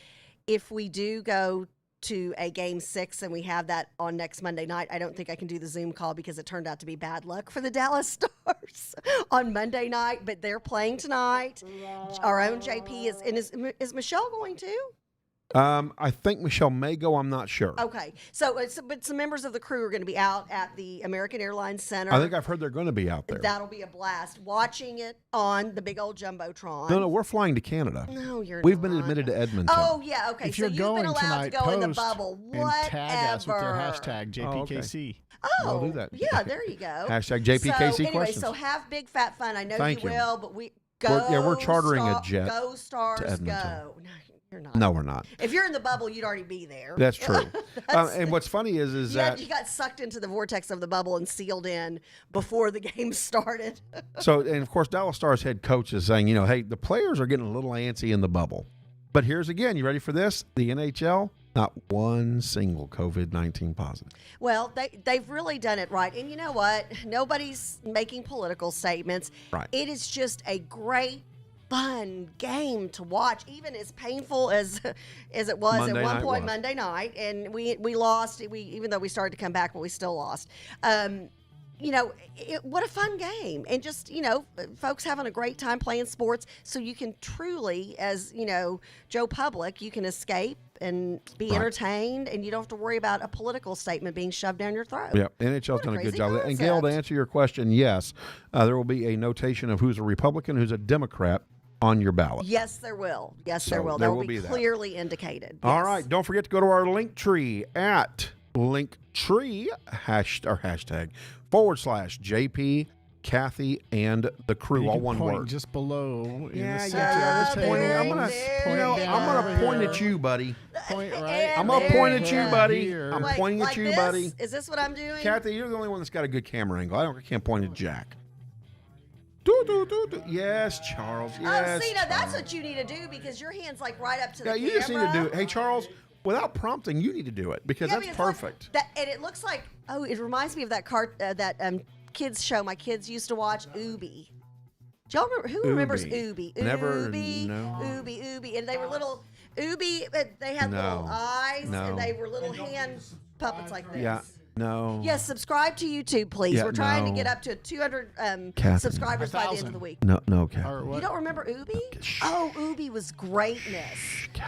Speaker 2: if we do go to a game 6 and we have that on next Monday night, I don't think I can do the Zoom call because it turned out to be bad luck for the Dallas Stars on Monday night, but they're playing tonight. Our own JP is Michelle going to?
Speaker 3: I think Michelle may go. I'm not sure.
Speaker 2: Okay. But some members of the crew are going to be out at the American Airlines Center.
Speaker 3: I think I've heard they're going to be out there.
Speaker 2: That'll be a blast. Watching it on the big old Jumbotron.
Speaker 3: No, we're flying to Canada.
Speaker 2: No, you're
Speaker 3: We've
Speaker 2: not.
Speaker 3: been admitted to Edmonton.
Speaker 2: Oh, yeah. Okay.
Speaker 1: If
Speaker 2: so
Speaker 1: you're
Speaker 2: you've
Speaker 1: going
Speaker 2: been allowed
Speaker 1: tonight,
Speaker 2: to go in the
Speaker 1: post
Speaker 2: bubble.
Speaker 1: and tag us with your
Speaker 2: Whatever.
Speaker 1: hashtag JPKC.
Speaker 2: Oh,
Speaker 3: I'll do that.
Speaker 2: Yeah, there you go.
Speaker 3: Hashtag JPKC
Speaker 2: so, anyway,
Speaker 3: questions.
Speaker 2: So have big fat fun. I know
Speaker 3: Thank
Speaker 2: you
Speaker 3: you.
Speaker 2: will, but go.
Speaker 3: We're chartering a jet
Speaker 2: Go Stars,
Speaker 3: to Edmonton.
Speaker 2: go. No, you're not.
Speaker 3: No, we're not.
Speaker 2: If you're in the bubble, you'd already be there.
Speaker 3: That's true. And what's funny is that
Speaker 2: you got sucked into the vortex of the bubble and sealed in before the game started.
Speaker 3: so, and of course, Dallas Stars head coach is saying, hey, the players are getting a little antsy in the bubble. But here's again, you ready for this? The NHL, not one single COVID-19 positive.
Speaker 2: Well, they've really done it right. And you know what? Nobody's making political statements.
Speaker 3: Right.
Speaker 2: It is just a great, fun game to watch, even as painful as it was
Speaker 3: Monday
Speaker 2: at one
Speaker 3: night
Speaker 2: point
Speaker 3: was.
Speaker 2: Monday night. And we lost. Even though we started to come back, but we still lost. What a fun game. And just, folks having a great time playing sports, so you can truly, as, Joe Public, you can escape and be entertained, and you don't have to worry about a political statement being shoved down your throat.
Speaker 3: Yeah, NHL's done a good
Speaker 2: crazy
Speaker 3: job. And Gail, to
Speaker 2: concept.
Speaker 3: answer your question, yes, there will be a notation of who's a Republican, who's a Democrat on your ballot.
Speaker 2: Yes, there will. Yes,
Speaker 3: So
Speaker 2: there will.
Speaker 3: there
Speaker 2: That
Speaker 3: will
Speaker 2: will be
Speaker 3: be that.
Speaker 2: clearly indicated.
Speaker 3: All
Speaker 2: Yes.
Speaker 3: right, don't forget to go to our link tree at Linktree hashtag / JP Kathy and the crew,
Speaker 1: You
Speaker 3: all
Speaker 1: can
Speaker 3: one
Speaker 1: point
Speaker 3: word.
Speaker 1: just below. in the
Speaker 3: Yeah,
Speaker 1: center
Speaker 3: yeah.
Speaker 1: of the
Speaker 3: Pointing.
Speaker 1: table.
Speaker 3: I'm gonna,
Speaker 1: Point down
Speaker 3: point
Speaker 1: over
Speaker 3: at
Speaker 1: here.
Speaker 3: you, buddy.
Speaker 1: Point right.
Speaker 3: I'm gonna point at you,
Speaker 1: there,
Speaker 3: buddy.
Speaker 1: here.
Speaker 3: I'm
Speaker 2: Like-
Speaker 3: pointing
Speaker 2: like
Speaker 3: at you,
Speaker 2: this?
Speaker 3: buddy.
Speaker 2: Is this what I'm doing?
Speaker 3: Kathy, you're the only one that's got a good camera angle. I can't point at Jack. Do. Yes, Charles. Yes.
Speaker 2: Oh, see, now that's what you need to do because your hand's like right up to the
Speaker 3: Yeah,
Speaker 2: camera.
Speaker 3: you just need to do it. Hey, Charles, without prompting, you need to do it because
Speaker 2: Yeah,
Speaker 3: that's
Speaker 2: because
Speaker 3: perfect.
Speaker 2: and it looks like, it reminds me of that kids show my kids used to watch, Ooby. Do y'all remember, who remembers Ooby?
Speaker 3: Never,
Speaker 2: Ooby,
Speaker 3: no.
Speaker 2: Ooby. And they were little, Ooby, they had little eyes and they were little hand puppets like this.
Speaker 3: Yeah. No.
Speaker 2: Yes, subscribe to YouTube, please.
Speaker 3: Yeah,
Speaker 2: We're trying to
Speaker 3: no.
Speaker 2: get up to 200
Speaker 3: Kathy.
Speaker 2: subscribers by the end of the week.
Speaker 3: No, Kathy.
Speaker 2: You don't remember Ooby? Oh, Ooby was greatness.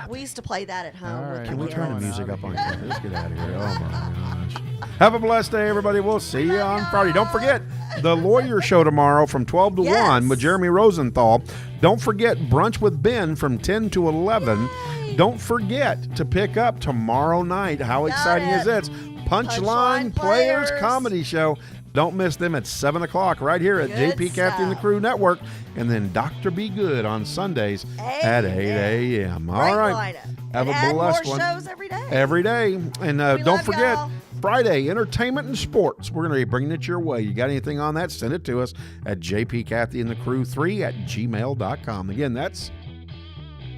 Speaker 2: We used to play that at home. with
Speaker 3: Can we
Speaker 2: the
Speaker 3: turn the
Speaker 2: kids.
Speaker 3: music up on Kathy? Let's get out of here. Oh, my gosh. Have a blessed day, everybody. We'll see you on Friday. Don't forget the Lawyer Show tomorrow from 12 to 1 with Jeremy Rosenthal. Don't forget Brunch with Ben from 10 to 11. Yay. Don't forget to pick up tomorrow night. How exciting is this? Punchline Players Comedy Show. Don't miss them at 7 o'clock right here at JP Kathy and the Crew Network. And then Dr. Be Good on Sundays at 8 a.m. All right. Have a blessed one.
Speaker 2: Shows every day.
Speaker 3: Every day. And don't forget, Friday, entertainment and sports. We're going to be bringing it your way. You got anything on that, send it to us at jpkathyandthecrew3@gmail.com. Again, that's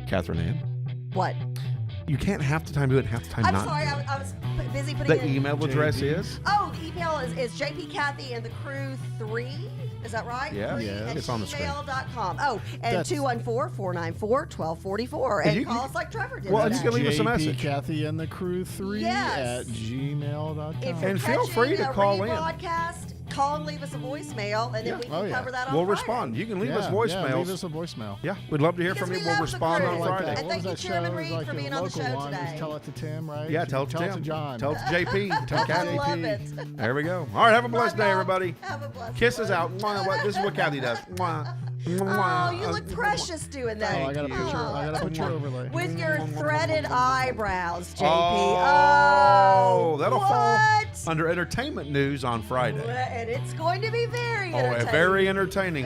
Speaker 3: Catherine Ann.
Speaker 2: What?
Speaker 3: You can't half the time do it, half the time
Speaker 2: I'm
Speaker 3: not.
Speaker 2: sorry, I was busy putting
Speaker 3: The email address is?
Speaker 2: Oh, the email is jpkathyandthecrew3. Is that right?
Speaker 3: Yeah,
Speaker 2: at
Speaker 3: it's on the screen.
Speaker 2: gmail.com. Oh, and 214-494-1244. And call us like Trevor did.
Speaker 3: Well, you can leave us a message.
Speaker 1: Kathy and the Crew 3
Speaker 2: Yes.
Speaker 1: at gmail.com.
Speaker 2: If you're
Speaker 3: And feel free to call in.
Speaker 2: Broadcast, call and leave us a voicemail, and then we can cover that on
Speaker 3: We'll
Speaker 2: Friday.
Speaker 3: respond. You can leave us
Speaker 1: Yeah,
Speaker 3: voicemails.
Speaker 1: leave us a voicemail.
Speaker 3: Yeah, we'd love to hear from you. We'll respond on Friday.
Speaker 2: And thank you, Chairman Reid, for being on the show today.
Speaker 1: Just tell it to Tim, right?
Speaker 3: Yeah, tell it to Tim.
Speaker 1: to John.
Speaker 3: Tell it to JP. Tell Kathy.
Speaker 2: I love it.
Speaker 3: There we go. All right, have a blessed day, everybody.
Speaker 2: Have a blessed
Speaker 3: Kisses out. Mwah. This is what Kathy does. Mwah.
Speaker 2: Oh, you look precious doing that.
Speaker 1: Oh, I got a picture overlay.
Speaker 2: With your threaded eyebrows, JP.
Speaker 3: Oh, that'll
Speaker 2: what?
Speaker 3: fall under entertainment news on Friday.
Speaker 2: And it's going to be very
Speaker 3: Oh,
Speaker 2: entertaining.
Speaker 3: very entertaining.